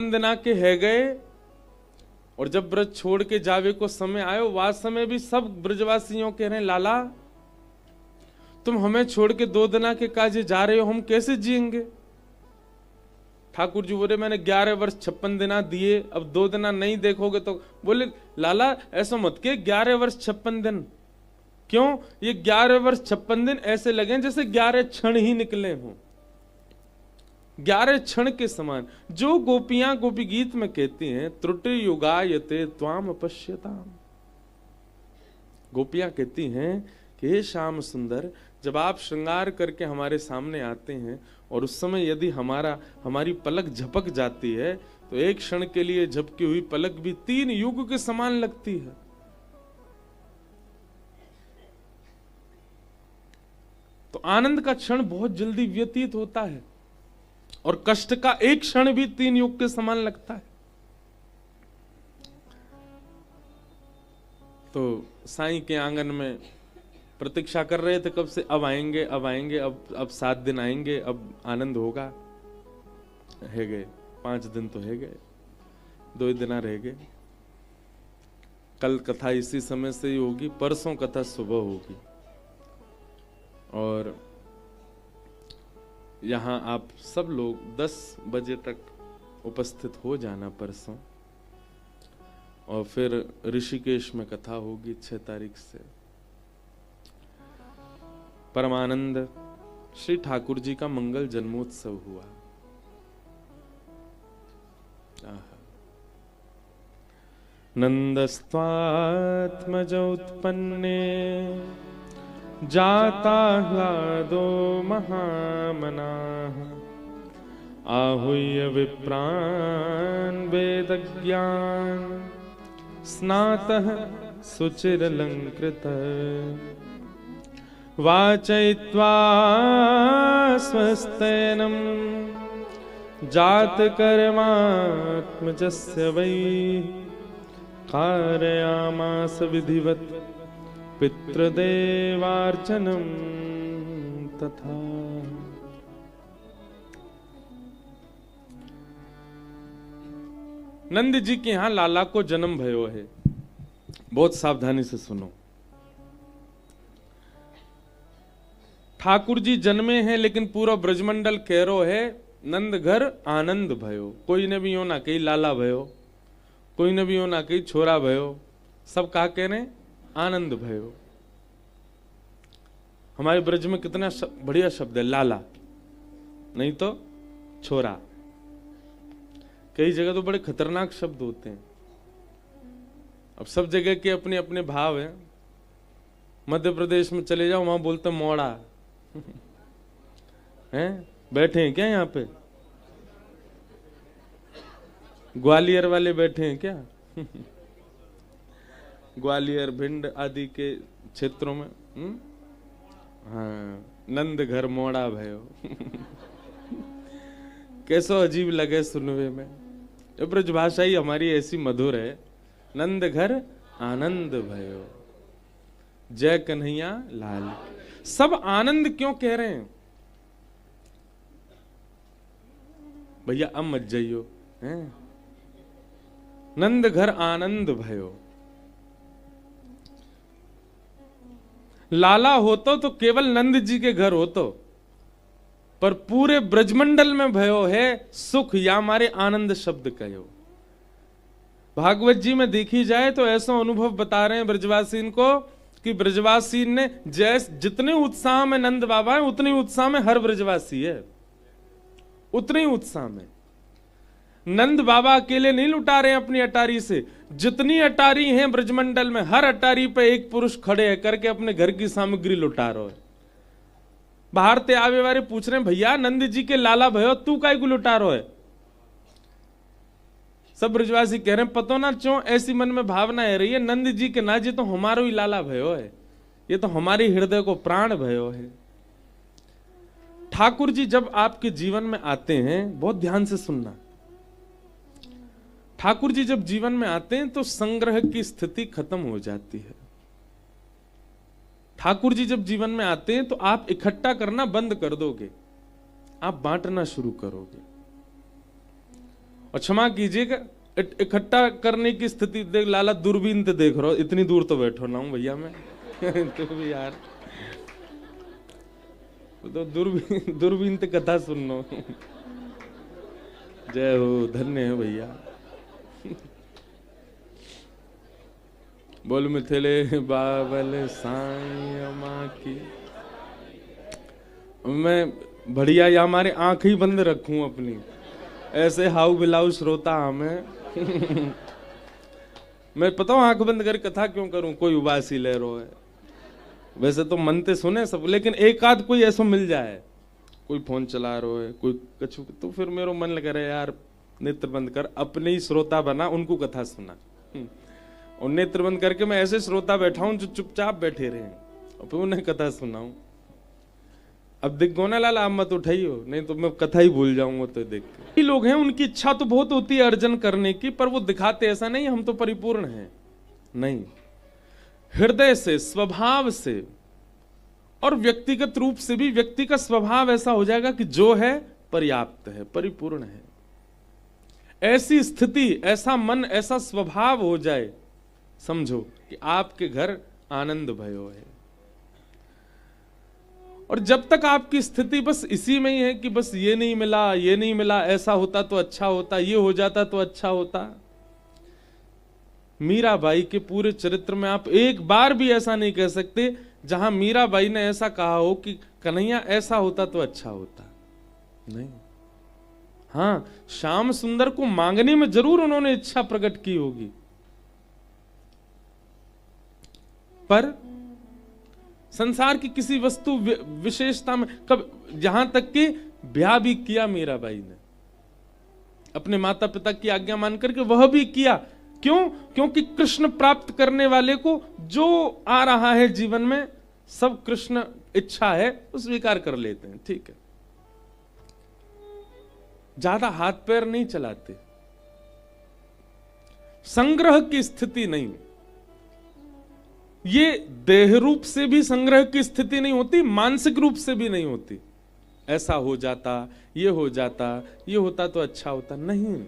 वंदना के है गए, और जब ब्रज छोड़ के जावे को समय आयो, वास समय भी सब ब्रजवासियों कह रहे हैं लाला तुम हमें छोड़ के 2 दिना के काजे जा रहे हो, हम कैसे जिएंगे। ठाकुर जी बोले मैंने 11 वर्ष 56 दिना दिए, अब 2 दिना नहीं देखोगे तो। बोले लाला ऐसा मत के 11 वर्ष 56 दिन क्यों, ये 11 वर्ष 56 दिन ऐसे लगे जैसे 11 क्षण ही निकले हों, 11 क्षण के समान। जो गोपियां गोपी गीत में कहती हैं त्रुटि युगायते त्वाम अपश्यताम, गोपियां कहती हैं कि हे श्याम सुंदर जब आप श्रृंगार करके हमारे सामने आते हैं और उस समय यदि हमारी पलक झपक जाती है तो एक क्षण के लिए झपकी हुई पलक भी 3 युग के समान लगती है। तो आनंद का क्षण बहुत जल्दी व्यतीत होता है और कष्ट का एक क्षण भी 3 युग के समान लगता है। तो साईं के आंगन में प्रतीक्षा कर रहे थे कब से, अब आएंगे अब आएंगे, अब 7 दिन आएंगे, अब आनंद होगा। है गए 5 दिन तो है गए, 2 दिन रह गए। कल कथा इसी समय से ही होगी, परसों कथा सुबह होगी। और यहाँ आप सब लोग 10 बजे तक उपस्थित हो जाना परसों, और फिर ऋषिकेश में कथा होगी 6 तारीख से। परमानंद श्री ठाकुर जी का मंगल जन्मोत्सव हुआ। नंदस्त्वात्मजोत्पन्ने जाता ह्लादो महामनाः, आहूय विप्रान् वेदज्ञान् स्नातः सुचिरलंकृतः, वाचयित्वा स्वस्तेनं जातकर्मात्मजस्य वै, कारयामास विधिवत् पितृदेवार्चनं तथा। नंद जी के यहां लाला को जन्म भयो है। बहुत सावधानी से सुनो। ठाकुर जी जन्मे हैं लेकिन पूरा ब्रजमंडल कह रो है नंद घर आनंद भयो। कोई ने भी यो ना कही लाला भयो, कोई ने भी यो ना कही छोरा भयो, सब कहा कह रहे आनंद भयो। हमारे ब्रज में कितना बढ़िया शब्द है लाला, नहीं तो छोरा। कई जगह तो बड़े खतरनाक शब्द होते हैं। अब सब जगह के अपने अपने भाव हैं। मध्य प्रदेश में चले जाओ, वहां बोलते मोड़ा हैं। बैठे हैं क्या यहाँ पे? ग्वालियर वाले बैठे हैं क्या? ग्वालियर भिंड आदि के क्षेत्रों में हाँ, नंद घर मोड़ा भयो। कैसो अजीब लगे सुनवे में। ब्रजभाषा ही हमारी ऐसी मधुर है। नंद घर आनंद भयो, जय कन्हैया लाल। सब आनंद क्यों कह रहे हैं भैया? अब मत जाइयो, हैं? नंद घर आनंद भयो। लाला होतो तो केवल नंद जी के घर होतो, पर पूरे ब्रजमंडल में भयो है सुख, या हमारे आनंद शब्द कहो। भागवत जी में देखी जाए तो ऐसा अनुभव बता रहे हैं ब्रजवासीन को कि ब्रजवासी ने जितने उत्साह में नंद बाबा है उतने उत्साह में हर ब्रजवासी है, उतने ही उत्साह में। नंद बाबा अकेले नहीं लुटा रहे हैं अपनी अटारी से, जितनी अटारी हैं ब्रजमंडल में हर अटारी पे एक पुरुष खड़े है करके अपने घर की सामग्री लुटा रहे है। बाहर ते आवे वाले पूछ रहे हैं भैया नंद जी के लाला भयो तू काय को लुटा रहे है? सब ब्रजवासी कह रहे हैं पतो ना क्यों ऐसी मन में भावना है रही है, नंद जी के ना जी तो हमारो ही लाला भयो है, ये तो हमारे हृदय को प्राण भयो है। ठाकुर जी जब आपके जीवन में आते हैं, बहुत ध्यान से सुनना, ठाकुर जी जब जीवन में आते हैं तो संग्रह की स्थिति खत्म हो जाती है। ठाकुर जी जब जीवन में आते हैं तो आप इकट्ठा करना बंद कर दोगे, आप बांटना शुरू करोगे। और क्षमा कीजिएगा, इकट्ठा करने की स्थिति देख, लाला दूरबीन तो देख रहा हो, इतनी दूर तो बैठो ना हूं भैया मैं तो भी यार तो दूरबीन तो कथा सुन लो। जय हो, धन्य है भैया। बोल मिथिले बाबल साईं मां की। मैं बढ़िया या हमारे आंख ही बंद रखूं अपनी, ऐसे हाउ बिलाउ श्रोता हमें मैं पता हूं आंख बंद कर कथा क्यों करूं, कोई उबासी ले रो है। वैसे तो मनते सुने सब, लेकिन एक आध कोई ऐसा मिल जाए, कोई फोन चला रो है, कोई कछु, तो फिर मेरा मन लग रहा है यार नेत्र बंद कर, अपने ही श्रोता बना, उनको कथा सुना। और नेत्र बंद करके मैं ऐसे श्रोता बैठा हूं जो चुपचाप बैठे रहे और फिर उन्हें कथा सुनाऊं। अब देख गोनालाल आप मत उठाइयो, नहीं तो मैं कथा ही भूल जाऊंगा। तो देख के लोग हैं, उनकी इच्छा तो बहुत होती है अर्जन करने की, पर वो दिखाते ऐसा नहीं हम तो परिपूर्ण हैं, नहीं। हृदय से, स्वभाव से और व्यक्तिगत रूप से भी व्यक्ति का स्वभाव ऐसा हो जाएगा कि जो है पर्याप्त है, परिपूर्ण है। ऐसी स्थिति, ऐसा मन, ऐसा स्वभाव हो जाए, समझो कि आपके घर आनंद भयो है। और जब तक आपकी स्थिति बस इसी में ही है कि बस ये नहीं मिला, ये नहीं मिला, ऐसा होता तो अच्छा होता, ये हो जाता तो अच्छा होता। मीराबाई के पूरे चरित्र में आप एक बार भी ऐसा नहीं कह सकते जहां मीराबाई ने ऐसा कहा हो कि कन्हैया ऐसा होता तो अच्छा होता, नहीं। हां, श्याम सुंदर को मांगने में जरूर उन्होंने इच्छा प्रकट की होगी, पर संसार की किसी वस्तु विशेषता में कब, जहां तक कि ब्याह भी किया मीराबाई ने अपने माता पिता की आज्ञा मान करके, वह भी किया। क्यों? क्योंकि कृष्ण प्राप्त करने वाले को जो आ रहा है जीवन में, सब कृष्ण इच्छा है, वो स्वीकार कर लेते हैं, ठीक है। ज्यादा हाथ पैर नहीं चलाते, संग्रह की स्थिति नहीं। ये देह रूप से भी संग्रह की स्थिति नहीं होती, मानसिक रूप से भी नहीं होती। ऐसा हो जाता, ये हो जाता, ये होता तो अच्छा होता, नहीं।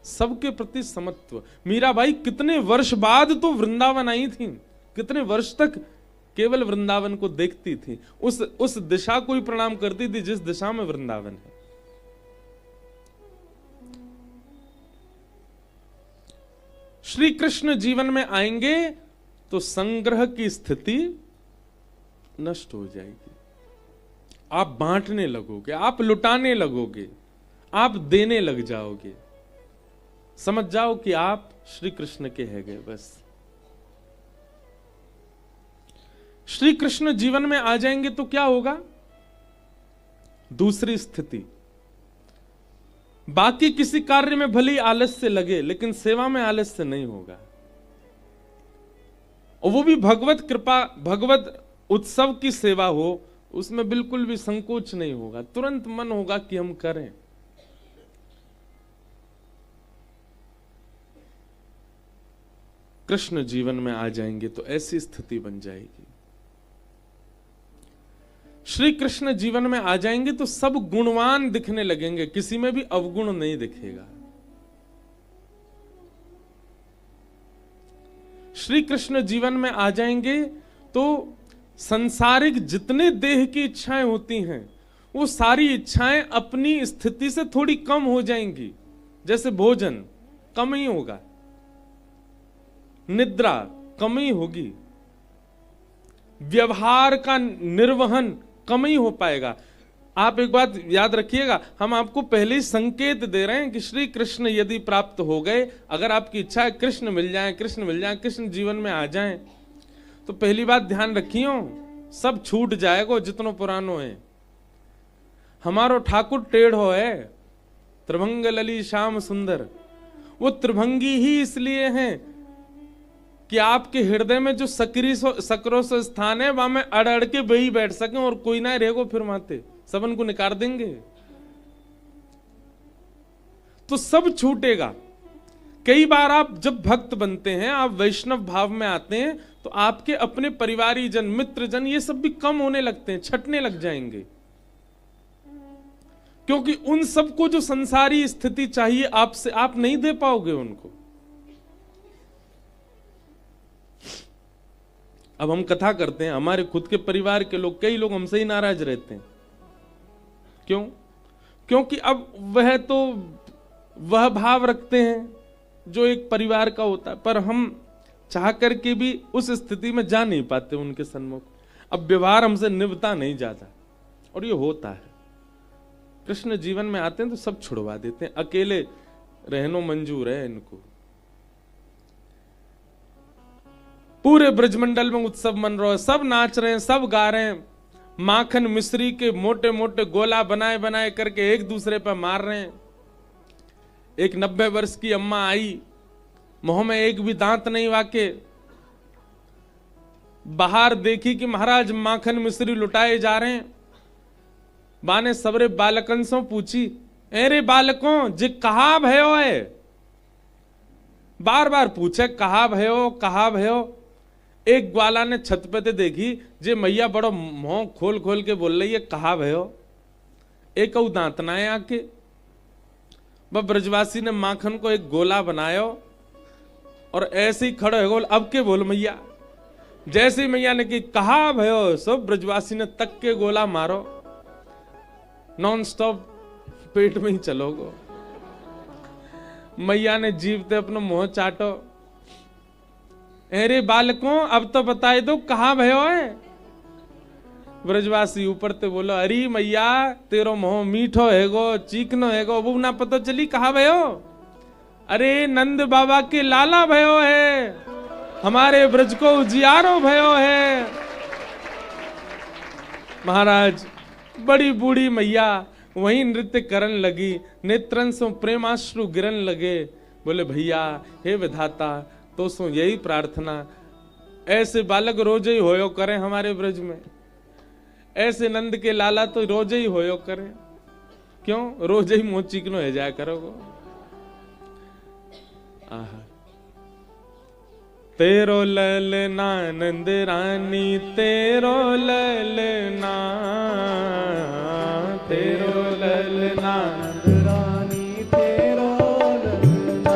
सबके प्रति समत्व। मीराबाई कितने वर्ष बाद तो वृंदावन आई थी, कितने वर्ष तक केवल वृंदावन को देखती थी, उस दिशा को ही प्रणाम करती थी जिस दिशा में वृंदावन है। श्री कृष्ण जीवन में आएंगे तो संग्रह की स्थिति नष्ट हो जाएगी। आप बांटने लगोगे, आप लुटाने लगोगे, आप देने लग जाओगे। समझ जाओ कि आप श्री कृष्ण के हैं गए, बस। श्री कृष्ण जीवन में आ जाएंगे तो क्या होगा? दूसरी स्थिति, बाकी किसी कार्य में भले ही आलस्य लगे, लेकिन सेवा में आलस्य नहीं होगा। और वो भी भगवत कृपा, भगवत उत्सव की सेवा हो, उसमें बिल्कुल भी संकोच नहीं होगा, तुरंत मन होगा कि हम करें। कृष्ण जीवन में आ जाएंगे तो ऐसी स्थिति बन जाएगी। श्री कृष्ण जीवन में आ जाएंगे तो सब गुणवान दिखने लगेंगे, किसी में भी अवगुण नहीं दिखेगा। श्री कृष्ण जीवन में आ जाएंगे तो संसारिक जितने देह की इच्छाएं होती हैं, वो सारी इच्छाएं अपनी स्थिति से थोड़ी कम हो जाएंगी। जैसे भोजन कम ही होगा, निद्रा कम ही होगी, व्यवहार का निर्वहन कम ही हो पाएगा। आप एक बात याद रखिएगा, हम आपको पहले ही संकेत दे रहे हैं कि श्री कृष्ण यदि प्राप्त हो गए, अगर आपकी इच्छा है कृष्ण मिल जाए, कृष्ण मिल जाए, कृष्ण जीवन में आ जाएं, तो पहली बात ध्यान रखियो, सब छूट जाएगा जितनो पुरानो है। हमारो ठाकुर टेढ़ो है, त्रिभंग लली श्याम सुंदर। वो त्रिभंगी ही इसलिए हैं कि आपके हृदय में जो सक्रोश स्थान है, वहां में अड़ अड़ के वही बैठ सके और कोई ना रहेगो, फिर माते सबन को निकाल देंगे, तो सब छूटेगा। कई बार आप जब भक्त बनते हैं, आप वैष्णव भाव में आते हैं, तो आपके अपने परिवारी जन, मित्र जन, ये सब भी कम होने लगते हैं, छटने लग जाएंगे। क्योंकि उन सबको जो संसारी स्थिति चाहिए आपसे, आप नहीं दे पाओगे उनको। अब हम कथा करते हैं, हमारे खुद के परिवार के लोग, कई लोग हमसे ही नाराज रहते हैं। क्यों? क्योंकि अब वह भाव रखते हैं जो एक परिवार का होता है, पर हम चाह करके भी उस स्थिति में जा नहीं पाते उनके सन्मुख। अब व्यवहार हमसे निभता नहीं जाता, और ये होता है। कृष्ण जीवन में आते हैं तो सब छुड़वा देते हैं, अकेले रहनो मंजूर है इनको। पूरे ब्रजमंडल में उत्सव मन रहा है, सब नाच रहे हैं, सब गा रहे हैं, माखन मिश्री के मोटे मोटे गोला बनाए बनाए करके एक दूसरे पर मार रहे हैं। एक 90 वर्ष की अम्मा आई, मुंह में एक भी दांत नहीं वाके, बाहर देखी कि महाराज माखन मिश्री लुटाए जा रहे हैं। बाने सबरे बालकन से पूछी, अरे बालकों जे कहा भयो है? बार बार पूछे कहा भयो, कहा भयो। एक ग्वाला ने छत पे देखी जे मैया बड़ो मुंह खोल खोल के बोल रही है कहा भयो। एक दांत ना है आके। वह ब्रजवासी ने माखन को एक गोला बनायो और ऐसे ही खड़े हो गए, अब के बोल मैया। जैसे ही मैया ने कि कहा भयो, सब ब्रजवासी ने तक के गोला मारो, नॉन स्टॉप पेट में ही चलोगो। मैया ने जीवते अपना मुंह चाटो, अरे बालकों अब तो बताए दो कहा भयो है? ब्रजवासी ऊपर ते बोलो, अरे मैया तेरो मुंह मीठो हैगो, चीकनो हैगो, वो ना पता चली कहा भयो? अरे नंद बाबा के लाला भयो है, हमारे ब्रज को उजियारो भयो है। महाराज बड़ी बूढ़ी मैया वहीं नृत्य करन लगी, नेत्रन से प्रेमाश्रु गिरन लगे। बोले भैया हे विधाता, तो सो यही प्रार्थना, ऐसे बालक रोज ही होयो करें हमारे ब्रज में, ऐसे नंद के लाला तो रोज ही होयो करें। क्यों? रोज ही मुंह चिकनो है जाया करोगो। आहा, तेरो ललना नंद रानी, तेरो ललना, तेरो ललना नंद रानी, तेरो ललना,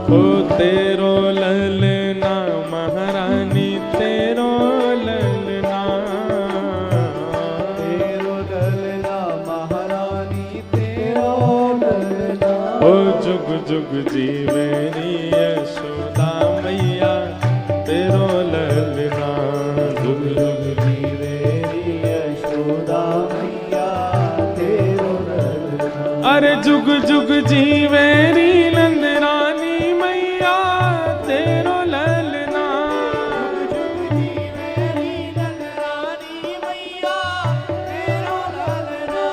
ओ तेरो ललना महारानी, तेरो ललना, तेरो ललना महारानी, तेरो ललना, ओ जुग जुग जीवेनी यशोदा मैया, तेरो ललना, जुग जुग जीवेनी यशोदा मैया, तेरो ललना। अरे जुग जुग जीवेरी नंद रानी मैया, तेरो ललना, जुग जुग जीवेरी नंद रानी मैया, तेरो ललना,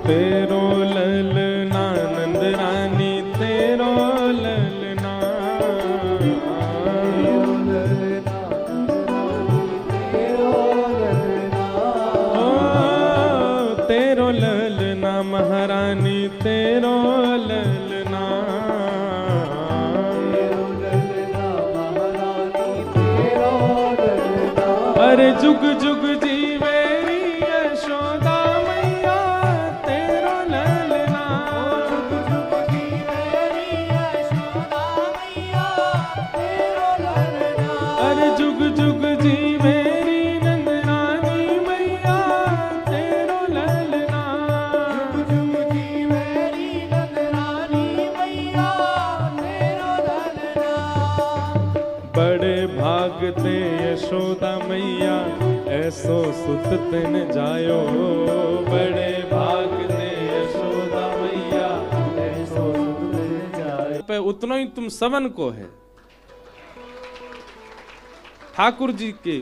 तेरो ललना नंद रानी, तेरो ललना, तेरो ललना तेरो ललना, ओ तेरो ललना महारानी, तेरो ललना, तेरो ललना महारानी, तेरो ललना। अरे जुग जुग जीवेरी यशोदा मैया, तेरो ललना, जुग जुग जीवेरी यशोदा मैया, तेरो ललना। अरे जुग जुग जीवेरी नंद रानी मैया, तेरो ललना, जुग जुग जीवेरी नंद रानी मैया, तेरो ललना। बड़े भाग ते यशोदा मैया, ऐसो सुत तिन जायो, बड़े भाग ते यशोदा मैया, ऐसो सुत तिन जायो। पे उतना ही तुम सबन को है। ठाकुर जी के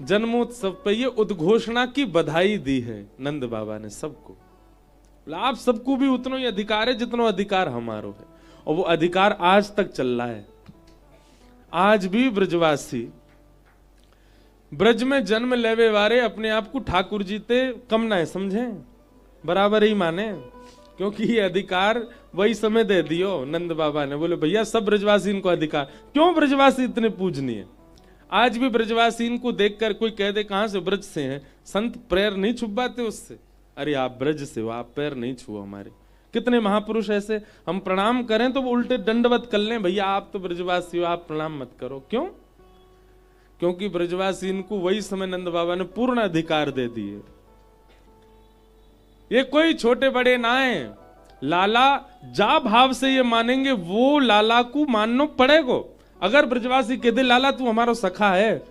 जन्मोत्सव पे ये उद्घोषणा की बधाई दी है नंद बाबा ने सबको। आप सबको भी उतना ही अधिकार है जितना अधिकार हमारो है, और वो अधिकार आज तक चल रहा है। आज भी ब्रजवासी, ब्रज में जन्म लेवे वारे अपने आप को ठाकुर जी ते कम ना है समझे, बराबर ही माने, क्योंकि ये अधिकार वही समय दे दियो नंद बाबा ने। बोले भैया सब ब्रजवासी इनको अधिकार। क्यों ब्रजवासी इतने पूजनीय? आज भी ब्रजवासी इनको देखकर कोई कह दे कहां से ब्रज से हैं, संत प्रेर नहीं छुपाते उससे। अरे आप ब्रज से हो, आप पैर नहीं छुओ हमारे। कितने महापुरुष ऐसे, हम प्रणाम करें तो वो उल्टे दंडवत कर लें, भैया आप तो ब्रजवासी हो, आप प्रणाम मत करो। क्यों? क्योंकि ब्रजवासी इनको वही समय नंद बाबा ने पूर्ण अधिकार दे दिए। ये कोई छोटे बड़े ना है, लाला जा भाव से ये मानेंगे, वो लाला को मानना पड़ेगा। अगर ब्रजवासी कह दे लाला तू हमारा सखा है,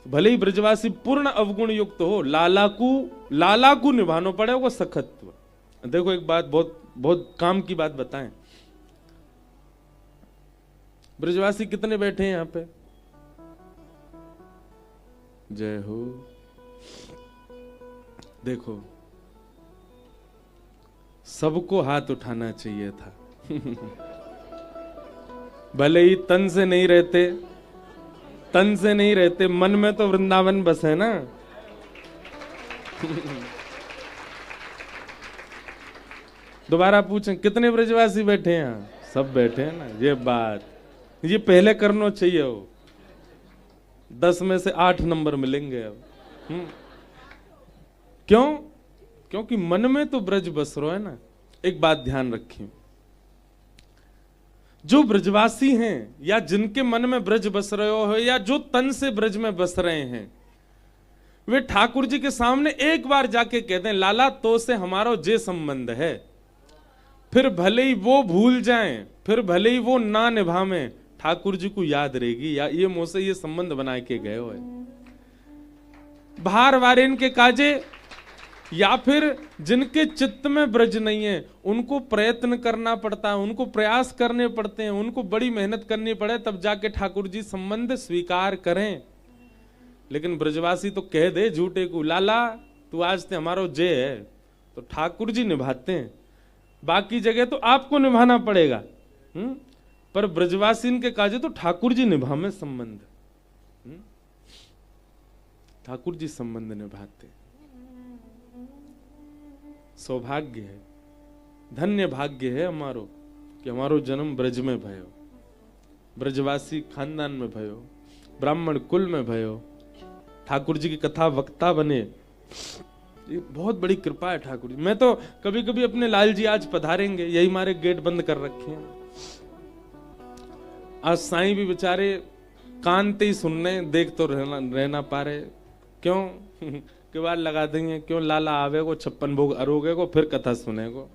भले ही ब्रजवासी पूर्ण अवगुण युक्त हो, लाला को निभाना पड़ेगा सखत्व। देखो एक बात, बहुत बहुत काम की बात बताएं। ब्रजवासी कितने बैठे हैं यहां पे? जय हो। देखो सबको हाथ उठाना चाहिए था। भले ही तन से नहीं रहते, मन में तो वृंदावन बस है ना। दोबारा पूछें कितने ब्रजवासी बैठे हैं यहाँ? सब बैठे हैं ना। ये बात ये पहले करना चाहिए हो, 10 में से 8 नंबर मिलेंगे अब। क्यों? क्योंकि मन में तो ब्रज बस रहा है ना। एक बात ध्यान रखिए, जो ब्रजवासी हैं या जिनके मन में ब्रज बस रहे हो या जो तन से ब्रज में बस रहे हैं, वे ठाकुर जी के सामने एक बार जाके कहते हैं लाला तो से हमारा जे संबंध है। फिर भले ही वो भूल जाएं, फिर भले ही वो ना निभावें, ठाकुर जी को याद रहेगी या ये मुंह से ये संबंध बना के गए हो। बाहर वारेन के काजे या फिर जिनके चित्त में ब्रज नहीं है, उनको प्रयत्न करना पड़ता है, उनको प्रयास करने पड़ते हैं, उनको बड़ी मेहनत करनी पड़े तब जाके ठाकुर जी संबंध स्वीकार करें। लेकिन ब्रजवासी तो कह दे झूठे को लाला तू आज ते हमारो जय है, तो ठाकुर जी निभाते हैं, बाकी जगह तो आपको निभाना पड़ेगा। पर ब्रजवासी के काजे तो ठाकुर जी निभावे संबंध, ठाकुर जी संबंध निभाते। सौभाग्य है, धन्य भाग्य है हमारो कि हमारो जन्म ब्रज में भयो, ब्रजवासी खानदान में भयो, ब्राह्मण कुल में भयो, ठाकुर जी की कथा वक्ता बने। ये बहुत बड़ी कृपा है ठाकुर जी। मैं तो कभी कभी अपने लाल जी आज पधारेंगे, यही हमारे गेट बंद कर रखे हैं। आज साईं भी बेचारे कानते ही सुनने, देख तो रहना पा रहे। क्यों? किवाड़ लगा देंगे, क्यों लाला आवे को 56 भोग अरोगे को फिर कथा सुनेगो।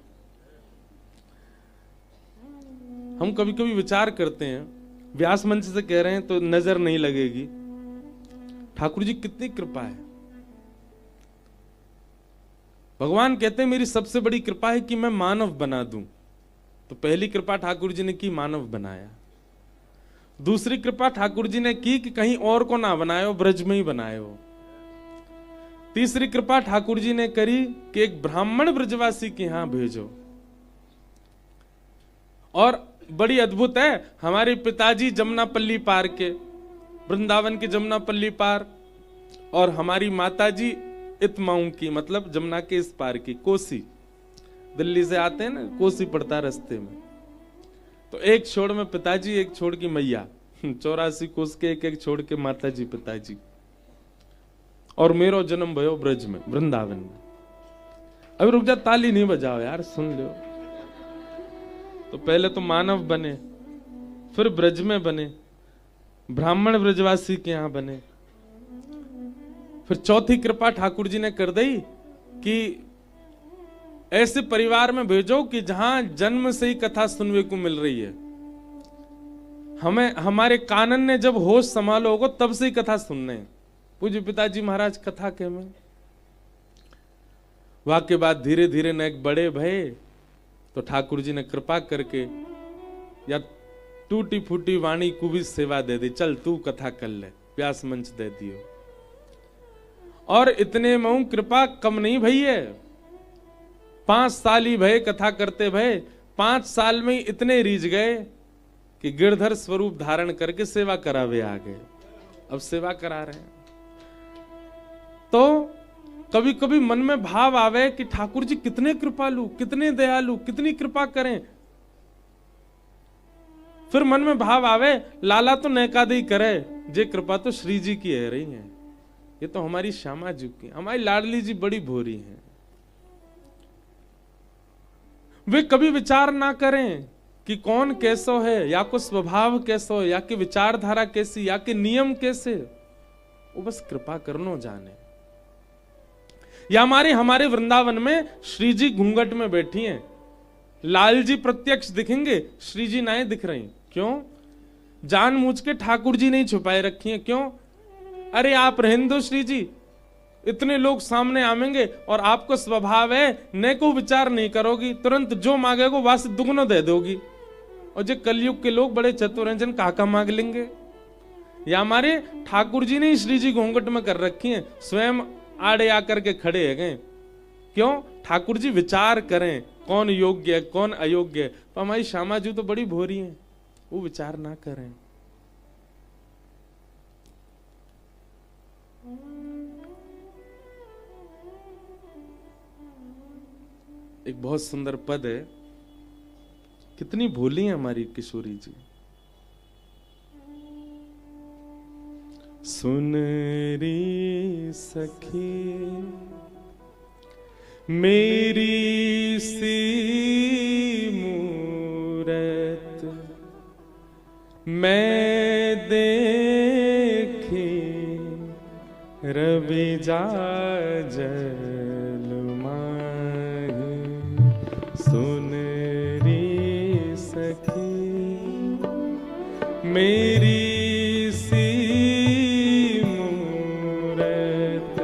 हम कभी कभी विचार करते हैं, व्यास मंच से कह रहे हैं तो नजर नहीं लगेगी। ठाकुर जी कितनी कृपा है। भगवान कहते हैं मेरी सबसे बड़ी कृपा है कि मैं मानव बना दूं। तो पहली कृपा ठाकुर जी ने की, मानव बनाया। दूसरी कृपा ठाकुर जी ने की कि कहीं और को ना बनाए, ब्रज में ही बनाए हो। तीसरी कृपा ठाकुर जी ने करी कि एक ब्राह्मण ब्रजवासी के यहां भेजो। और बड़ी अद्भुत है, हमारे पिताजी जमुनापल्ली पार के, वृंदावन के जमुनापल्ली पार, और हमारी माताजी इतमाऊ की, मतलब जमुना के इस पार की, कोसी। दिल्ली से आते हैं ना, कोसी पड़ता है रास्ते में। तो एक छोड़ में पिताजी, एक छोड़ की मैया, 84 कोस के एक छोड़ के माताजी पिताजी। और मेरो जन्म भयो ब्रज में, वृंदावन में। अभी रुक जा, ताली नहीं बजाओ यार, सुन लो। तो पहले तो मानव बने, फिर ब्रज में बने, ब्राह्मण ब्रजवासी के यहां बने। फिर चौथी कृपा ठाकुर जी ने कर दी कि ऐसे परिवार में भेजो कि जहां जन्म से ही कथा सुनने को मिल रही है। हमें हमारे कानन ने जब होश संभालो होगा तब से ही कथा सुनने। पूज्य पिताजी महाराज कथा के में वहां के बाद धीरे धीरे न एक बड़े भय, तो ठाकुर जी ने कृपा करके या टूटी फूटी वाणी को भी सेवा दे दी, चल तू कथा कर ले, व्यास मंच दे दियो। और इतने में कृपा कम नहीं भई है, 5 साल ही भय कथा करते भय, 5 साल में ही इतने रीझ गए कि गिरधर स्वरूप धारण करके सेवा करावे आ गए। अब सेवा करा रहे हैं। तो कभी कभी मन में भाव आवे कि ठाकुर जी कितने कृपालु, कितने दयालु, कितनी कृपा करें। फिर मन में भाव आवे लाला तो नैकादी करे, जे कृपा तो श्री जी की है रही है, ये तो हमारी श्यामा जी की, हमारी लाडली जी बड़ी भोरी है। वे कभी विचार ना करें कि कौन कैसो है, या को स्वभाव कैसो है, या कि विचारधारा कैसी, या कि नियम कैसे। वो बस कृपा करनो जाने। या हमारे वृंदावन में श्री जी घूंघट में बैठी हैं, लाल जी प्रत्यक्ष दिखेंगे, श्री जी नाए दिख रही। क्यों? जानबूझ के ठाकुर जी नहीं छुपाए रखी हैं। क्यों? अरे आप रहने दो श्री जी, इतने लोग सामने आवेंगे और आपको स्वभाव है न को विचार नहीं करोगी, तुरंत जो मांगेगा वास दुगनो दे दोगी। और जो कलयुग के लोग बड़े चतुर हैं, जन काका मांग लेंगे। या हमारे ठाकुर जी ने श्री जी घूंघट में कर रखी हैं, स्वयं आड़े आकर के खड़े है गए। क्यों? ठाकुर जी विचार करें कौन योग्य है कौन अयोग्य है। तो हमारी श्यामा जी तो बड़ी भोरी हैं, वो विचार ना करें। एक बहुत सुंदर पद है, कितनी भोली है हमारी किशोरी जी। सुन री सखी मेरी सी मूरत मैं देखी रवि जाजल माही। सुन री सखी मेरी सी मूरत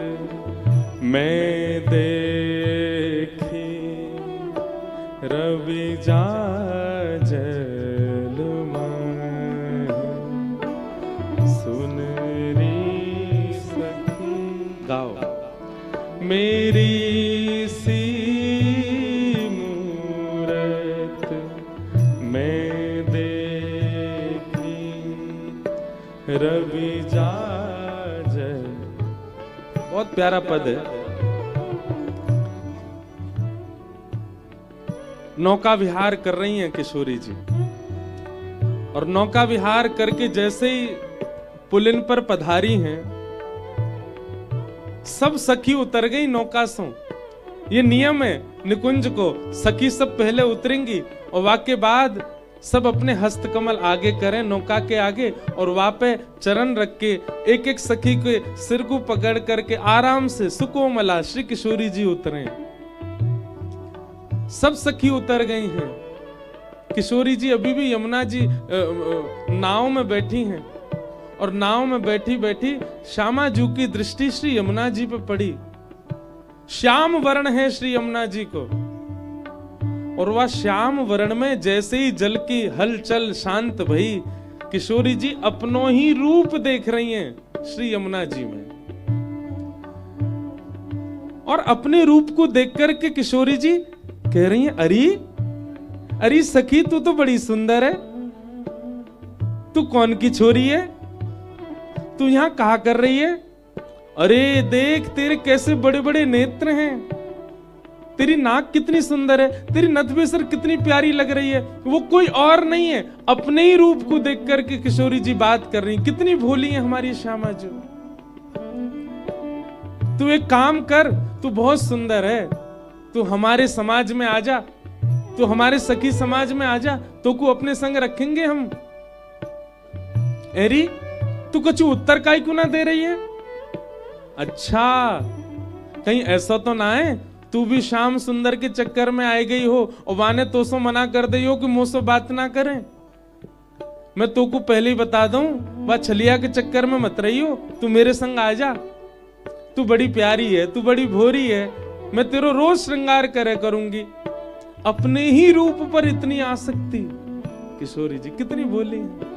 मैं देखी रवि जाजल माही। सुन री सखी, गाओ। मेरी सी मूरत मैं देखी रवि जाजल। बहुत प्यारा पद है। नौका विहार कर रही हैं किशोरी जी, और नौका विहार करके जैसे ही पुलिन पर पधारी हैं, सब सखी उतर गई नौका से। ये नियम है निकुंज को, सखी सब पहले उतरेंगी और वाके बाद सब अपने हस्तकमल आगे करें नौका के आगे, और वहां पे चरण रख के एक एक सखी के सिर को पकड़ करके आराम से सुकोमला श्री किशोरी जी उतरे। सब सखी उतर गई हैं, किशोरी जी अभी भी यमुना जी नाव में बैठी हैं, और नाव में बैठी बैठी श्यामा जी की दृष्टि श्री यमुना जी पे पड़ी। श्याम वर्ण है श्री यमुना जी को, और वह श्याम वर्ण में जैसे ही जल की हलचल शांत भई, किशोरी जी अपनों ही रूप देख रही हैं श्री यमुना जी में। और अपने रूप को देख करके किशोरी जी कह रही हैं, अरे सखी तू तो बड़ी सुंदर है, तू कौन की छोरी है, तू यहां कहा कर रही है? अरे देख तेरे कैसे बड़े बड़े नेत्र हैं, तेरी नाक कितनी सुंदर है, तेरी नथबेसर कितनी प्यारी लग रही है। वो कोई और नहीं है, अपने ही रूप को देख करके किशोरी जी बात कर रही। कितनी भोली है हमारी श्यामा जी। तू एक काम कर, तू बहुत सुंदर है, तू हमारे समाज में आ जा, तू हमारे सखी समाज में आ जा, तो को अपने संग रखेंगे हम। एरी तू कुछ उत्तर काई क्यों ना दे रही है? अच्छा कहीं ऐसा तो ना है तू भी श्याम सुंदर के चक्कर में आई गई हो और वाने तो सो मना कर दई हो कि मुझसे बात ना करें। मैं तो को पहले ही बता दूं, वह छलिया के चक्कर में मत रही हो, तू मेरे संग आ जा। तू बड़ी प्यारी है, तू बड़ी भोरी है, मैं तेरो रोज श्रृंगार करे करूंगी। अपने ही रूप पर इतनी आसक्ति। किशोरी जी कितनी भोली है।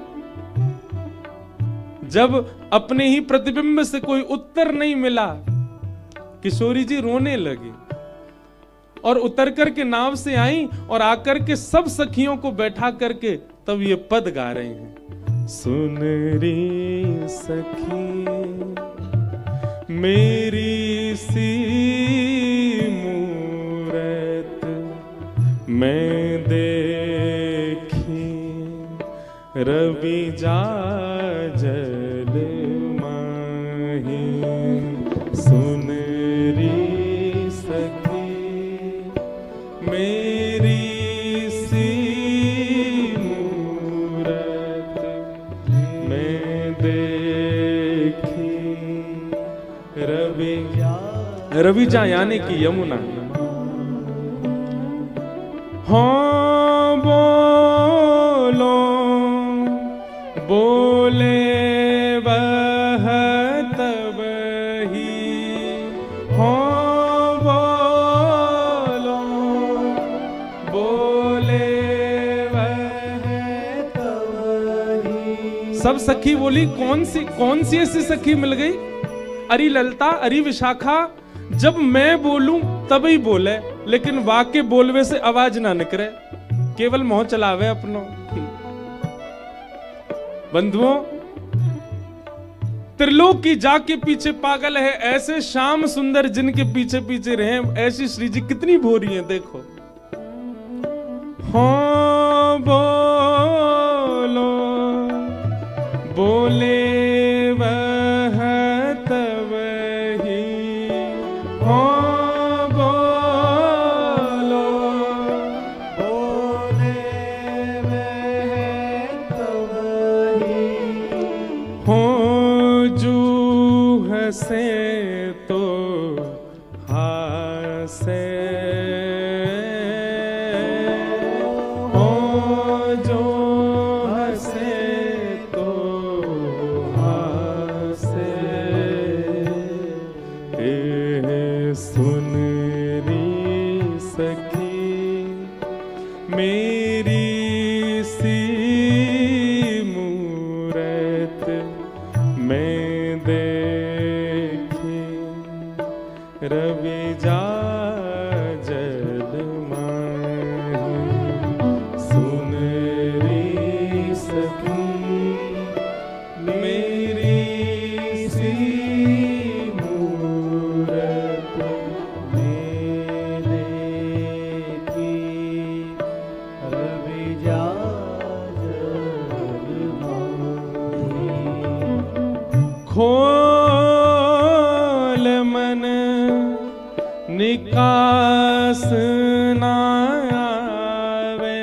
जब अपने ही प्रतिबिंब से कोई उत्तर नहीं मिला, किशोरी जी रोने लगी और उतर करके नाव से आई और आकर के सब सखियों को बैठा करके तब ये पद गा रहे हैं। सुन री सखी मेरी सी मूरत मैं देखी रवि जाजल माही। सुन री सखी मेरी रविजा यानी कि यमुना। हाँ बोलो बोले वह तब ही, हाँ बोलो बोले वह तब ही। सब सखी बोली कौन सी ऐसी सखी मिल गई? अरे ललता, अरे विशाखा, जब मैं बोलूं तभी बोले, लेकिन वाक्य बोलवे से आवाज ना निकले, केवल मोह चलावे अपनों। बंधुओं, त्रिलोक की जाग के पीछे पागल है, ऐसे श्याम सुंदर जिनके पीछे पीछे रहे, ऐसी श्री जी कितनी भोरी है। देखो, हाँ बोलो बोले वह तब ही, हाँ बोलो बोले वह तब ही, हो जो हंसे तो हासे, खोल मन निकास ना आवे,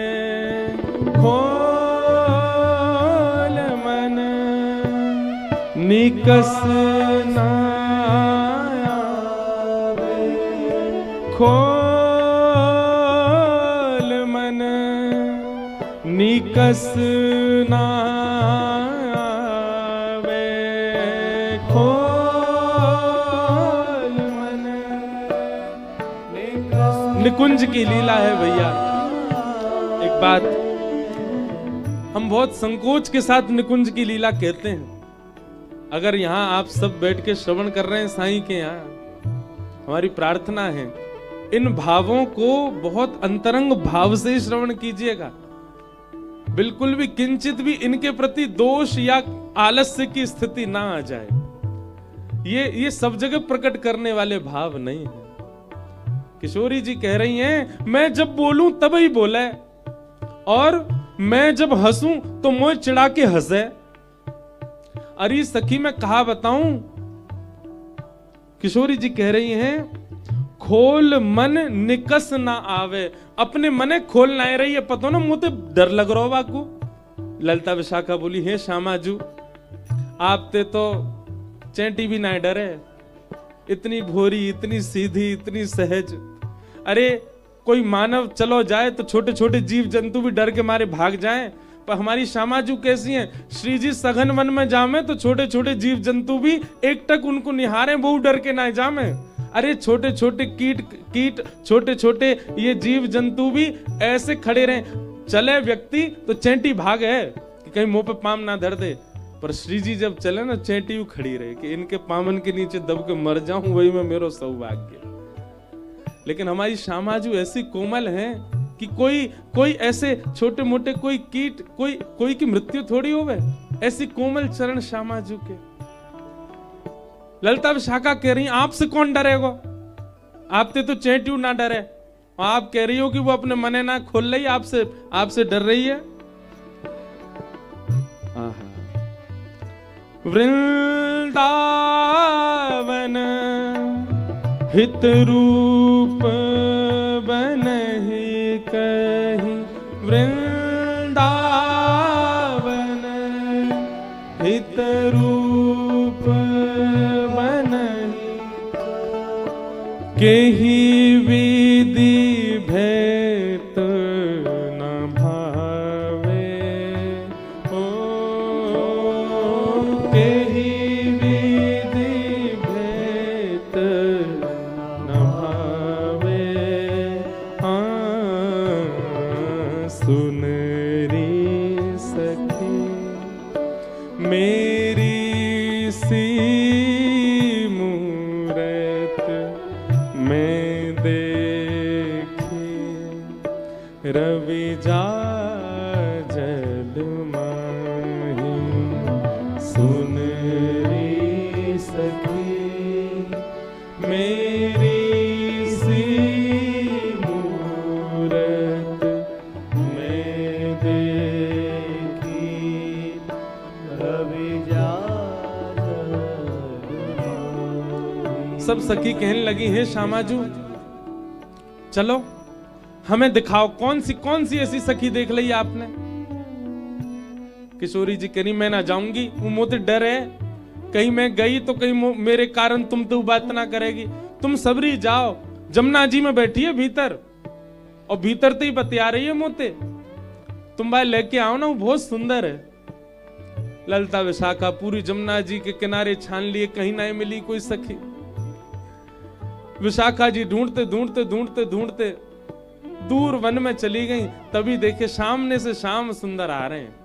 खोल मन निकस ना आवे, खोल मन निकस ना निकुंज की लीला है भैया। एक बात, हम बहुत संकोच के साथ निकुंज की लीला कहते हैं। अगर यहाँ आप सब बैठ के श्रवण कर रहे हैं साईं के यहाँ, हमारी प्रार्थना है इन भावों को बहुत अंतरंग भाव से श्रवण कीजिएगा। बिल्कुल भी किंचित भी इनके प्रति दोष या आलस्य की स्थिति ना आ जाए। ये सब जगह प्रकट करने वाले भाव नहीं है। किशोरी जी कह रही हैं, मैं जब बोलूं तभी बोले, और मैं जब हंसूं तो मुझे चिढ़ा के हंसे। अरे सखी मैं कहा बताऊं, किशोरी जी कह रही हैं, खोल मन निकस ना आवे। अपने मने खोल ना रही है, पता ना मुझे डर लग रहा बाकू। ललता विशाखा बोली, हे श्यामाजू, आप ते तो चैंटी भी ना डरे, इतनी भोरी, इतनी सीधी, इतनी सहज। अरे कोई मानव चलो जाए तो छोटे छोटे जीव जंतु भी डर के मारे भाग जाएं, पर हमारी श्यामाजू कैसी हैं? श्री जी सघन वन में जामे तो छोटे छोटे जीव जंतु भी एकटक उनको निहारे, वो डर के ना जामे। अरे छोटे छोटे कीट छोटे छोटे ये जीव जंतु भी ऐसे खड़े रहे, चले व्यक्ति तो चैंटी भाग है कि कहीं मुंह पे पाम ना धर दे, पर श्री जी जब चले ना चैंटी खड़ी रहे कि इनके पामन के नीचे दब के मर जाऊं, वही में मेरो सौभाग्य। लेकिन हमारी श्यामाजू ऐसी कोमल हैं कि कोई ऐसे छोटे मोटे कोई कीट कोई की मृत्यु थोड़ी होवे, ऐसी कोमल चरण श्यामाजू के। ललता विशाखा कह रही, आपसे कौन डरेगा? आपसे तो चैंटी ना डरे, आप कह रही हो कि वो अपने मने ना खोल रही, आपसे डर रही है। वृंदावन हित रूप बनहि कहि, वृंदावन हित रूप बनहि, केहि विधि भेट न भावे, ओ केहि विधि भेट न भावे। सुन रे सखी मेरी सी रवि जा जल माही। सुन रे सखी मेरी सी मूरत मैं देखी, रवि जा जल माही। सब सखी कहने लगी, हे श्यामाजू चलो हमें दिखाओ कौन सी ऐसी सखी देख ली आपने। किशोरी जी कह रही मैं ना जाऊंगी, वो मोते डर है, कहीं मैं गई तो कहीं मेरे कारण तुम तो बात ना करेगी। तुम सबरी जाओ, जमुना जी में बैठी है भीतर, और भीतर तो ही बतिया रही है मोते, तुम भाई लेके आओ ना, वो बहुत सुंदर है। ललता विशाखा पूरी जमुना जी के किनारे छान लिए, कहीं ना मिली कोई सखी। विशाखा जी ढूंढते ढूंढते ढूंढते ढूंढते दूर वन में चली गई, तभी देखे सामने से श्याम सुंदर आ रहे हैं।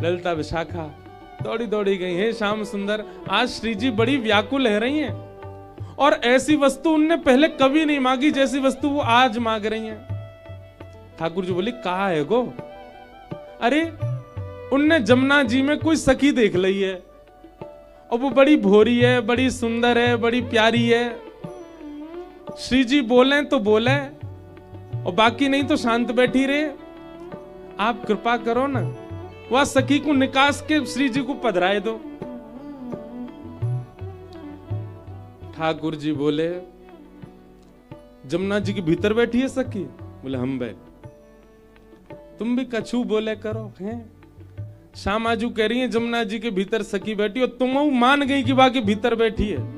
ललिता विशाखा दौड़ी दौड़ी गई, हे श्याम सुंदर आज श्री जी बड़ी व्याकुल है रही हैं, और ऐसी वस्तु उनने पहले कभी नहीं मांगी जैसी वस्तु वो आज मांग रही हैं। ठाकुर जी बोली कहा है गो? अरे उनने जमुना जी में कोई सखी देख ली है, और वो बड़ी भोरी है, बड़ी सुंदर है, बड़ी प्यारी है। श्री जी बोले तो बोले, और बाकी नहीं तो शांत बैठी रहे। आप कृपा करो ना, वह सखी को निकास के श्री जी को पधराए दो। ठाकुर जी बोले जमुना जी के भीतर बैठी है सखी? बोले हम बैठ। तुम भी कछू बोले करो हैं। श्यामाजू कह रही है जमुना जी के भीतर सखी बैठी, और तुम मान गई कि बाकी भीतर बैठी है।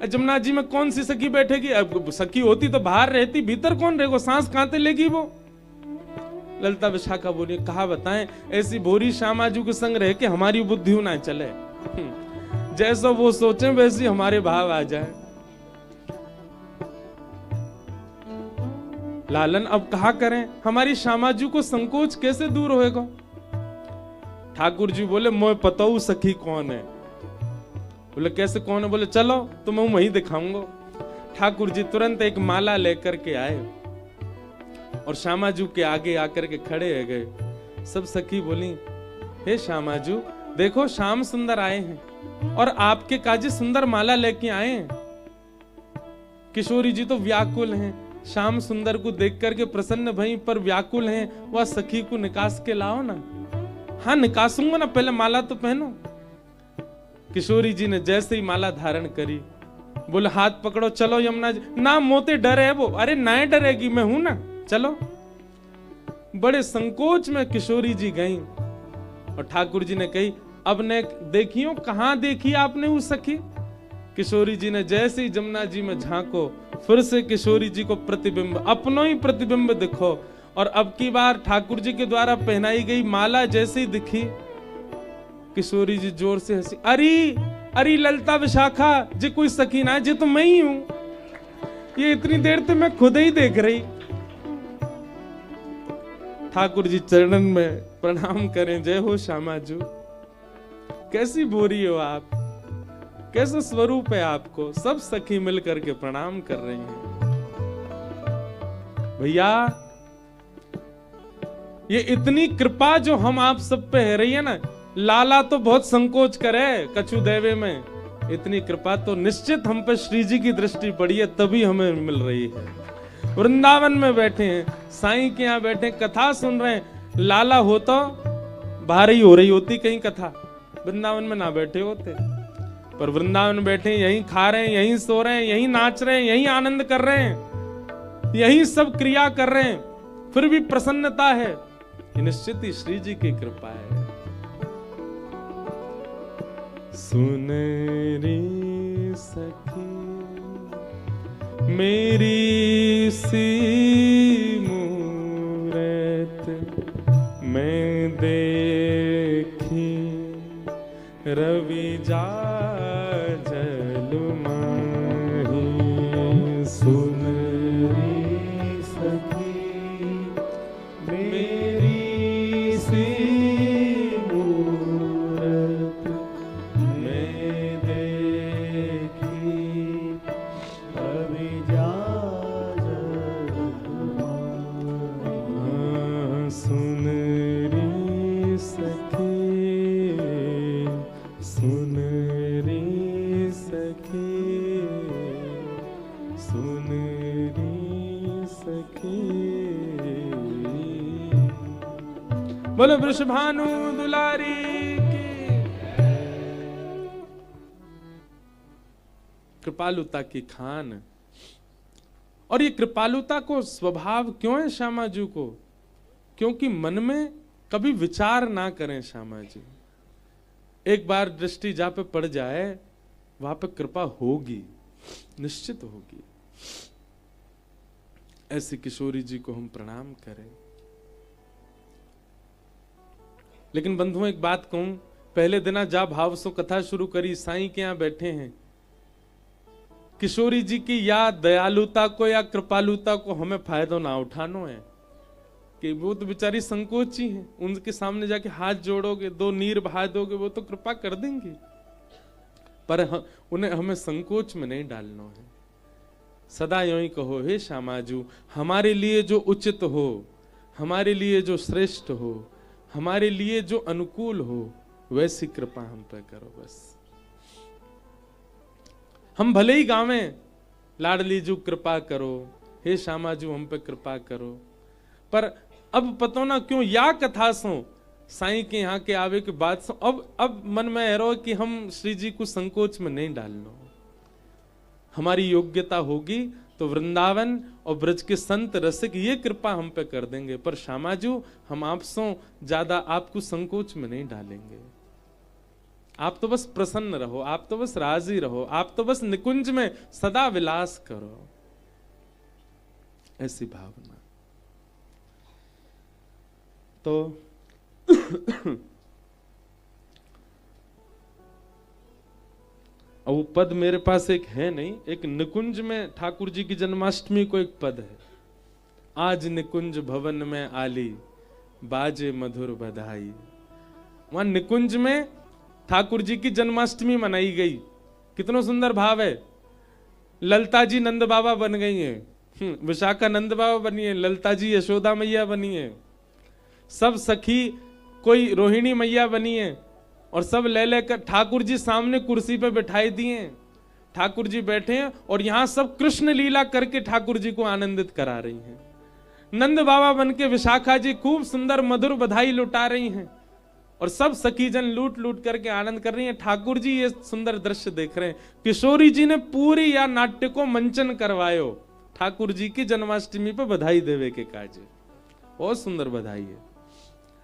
जमुना जी में कौन सी सखी बैठेगी? अब सखी होती तो बाहर रहती, भीतर कौन रहेगा? सांस कांते लेगी वो। ललिता विशाखा बोली कहा बताएं, ऐसी भोरी श्यामाजू के संग रह के हमारी बुद्धि ना चले, जैसा वो सोचे वैसी हमारे भाव आ जाए। लालन अब कहा करें, हमारी श्यामाजू को संकोच कैसे दूर होएगा? ठाकुर जी बोले मैं पता हूं सखी कौन है। बोले कैसे कौन है? बोले चलो तुम्हें वहीं दिखाऊंगा। ठाकुर जी तुरंत एक माला लेकर के आए और श्यामाजू के आगे आकर के खड़े हो गए। सब सखी बोली हे श्यामाजू देखो श्याम सुंदर आए हैं और आपके काजी सुंदर माला लेके आए हैं। किशोरी जी तो व्याकुल हैं, श्याम सुंदर को देख करके प्रसन्न भई पर व्याकुल हैं। वह सखी को निकास के लाओ ना। हाँ निकासूंगा ना, पहले माला तो पहनो। किशोरी जी ने जैसे ही माला धारण करी बोले हाथ पकड़ो चलो यमुना जी। ना मोते डर है वो। अरे ना डरेगी, मैं हूं ना, चलो। बड़े संकोच में किशोरी जी गईं और ठाकुर जी ने कही अब ने देखियो कहां देखी आपने वो सखी? किशोरी जी ने जैसे ही जमुना जी में झांको फिर से किशोरी जी को प्रतिबिंब, अपनो ही प्रतिबिंब दिखो। और अब की बार ठाकुर जी के द्वारा पहनाई गई माला जैसे ही दिखी किशोरी जी जोर से हंसी। अरे अरे ललिता विशाखा जी कोई सखी ना जी तो मैं ही हूं। ये इतनी देर तो मैं खुद ही देख रही। ठाकुर जी चरणन में प्रणाम करें, जय हो श्यामाजू। कैसी बोरी हो आप, कैसा स्वरूप है आपको। सब सखी मिलकर के प्रणाम कर रही हैं। भैया ये इतनी कृपा जो हम आप सब पे है रही है ना, लाला तो बहुत संकोच करे कछु देवे में, इतनी कृपा तो निश्चित हम पे श्री जी की दृष्टि पड़ी है तभी हमें मिल रही है। वृंदावन में बैठे हैं, साईं के यहाँ बैठे कथा सुन रहे हैं। लाला हो तो बाहर ही हो रही होती कहीं कथा, वृंदावन में ना बैठे होते। पर वृंदावन बैठे यहीं खा रहे हैं, यहीं सो रहे हैं, यहीं नाच रहे हैं, यहीं आनंद कर रहे हैं, यहीं सब क्रिया कर रहे हैं, फिर भी प्रसन्नता है। निश्चित ही श्री जी की कृपा है। सुन रे सखी मेरी सी मूरत मैं देखी, रवि जाजल माही, सुन री सखी मेरी सी मूरत मैं देखी, रवि जाजल माही, सुन री सखी, सुन री सखी, सुन री सखी। बोलो वृषभानु दुलारी की। कृपालुता की खान। और ये कृपालुता को स्वभाव क्यों है श्यामा जी को? क्योंकि मन में कभी विचार ना करें श्यामा जी। एक बार दृष्टि जहां पे पड़ जाए वहां पे कृपा होगी, निश्चित होगी। ऐसी किशोरी जी को हम प्रणाम करें। लेकिन बंधुओं एक बात कहूं, पहले दिना जा भाव सो कथा शुरू करी, साईं के यहां बैठे हैं। किशोरी जी की या दयालुता को या कृपालुता को हमें फायदा ना उठानो है कि वो तो बेचारी संकोची हैं, उनके सामने जाके हाथ जोड़ोगे, दो नीर बहा दोगे, वो तो कृपा कर देंगे। पर उन्हें हमें संकोच में नहीं डालना है। सदा यूं ही कहो, हे श्यामाजू, हमारे लिए जो उचित हो, हमारे लिए जो श्रेष्ठ हो, हमारे लिए जो अनुकूल हो, वैसी कृपा हम पे करो। बस हम भले ही गावें, लाडली जू कृपा करो, हे श्यामाजू हम पे कृपा करो, पर अब पतो ना क्यों या कथा सो साईं के यहाँ के आवे के बाद सो अब मन में एरो कि हम श्री जी को संकोच में नहीं डालना। हमारी योग्यता होगी तो वृंदावन और ब्रज के संत रसिक ये कृपा हम पे कर देंगे, पर श्यामाजू हम आपसों ज्यादा आपको संकोच में नहीं डालेंगे। आप तो बस प्रसन्न रहो, आप तो बस राजी रहो, आप तो बस निकुंज में सदा विलास करो, ऐसी भावना। तो वो पद मेरे पास एक है नहीं, एक निकुंज में ठाकुर जी की जन्माष्टमी को एक पद है, आज निकुंज भवन में आली, बाजे मधुर बधाई। वहां निकुंज में ठाकुर जी की जन्माष्टमी मनाई गई। कितना सुंदर भाव है। ललता जी नंद बाबा बन गई हैं, विशाखा नंद बाबा बनी है, ललता जी यशोदा मैया बनी है, सब सखी कोई रोहिणी मैया बनी है, और सब ले लेकर ठाकुर जी सामने कुर्सी पे बैठाई दिए। ठाकुर जी बैठे हैं और यहां सब कृष्ण लीला करके ठाकुर जी को आनंदित करा रही हैं। नंद बाबा बन के विशाखा जी खूब सुंदर मधुर बधाई लुटा रही हैं, और सब सखीजन लूट लूट करके आनंद कर रही हैं। ठाकुर जी ये सुंदर दृश्य देख रहे हैं। किशोरी जी ने पूरी या नाट्य को मंचन करवायो ठाकुर जी की जन्माष्टमी पे बधाई देवे के काज। बहुत सुंदर बधाई है।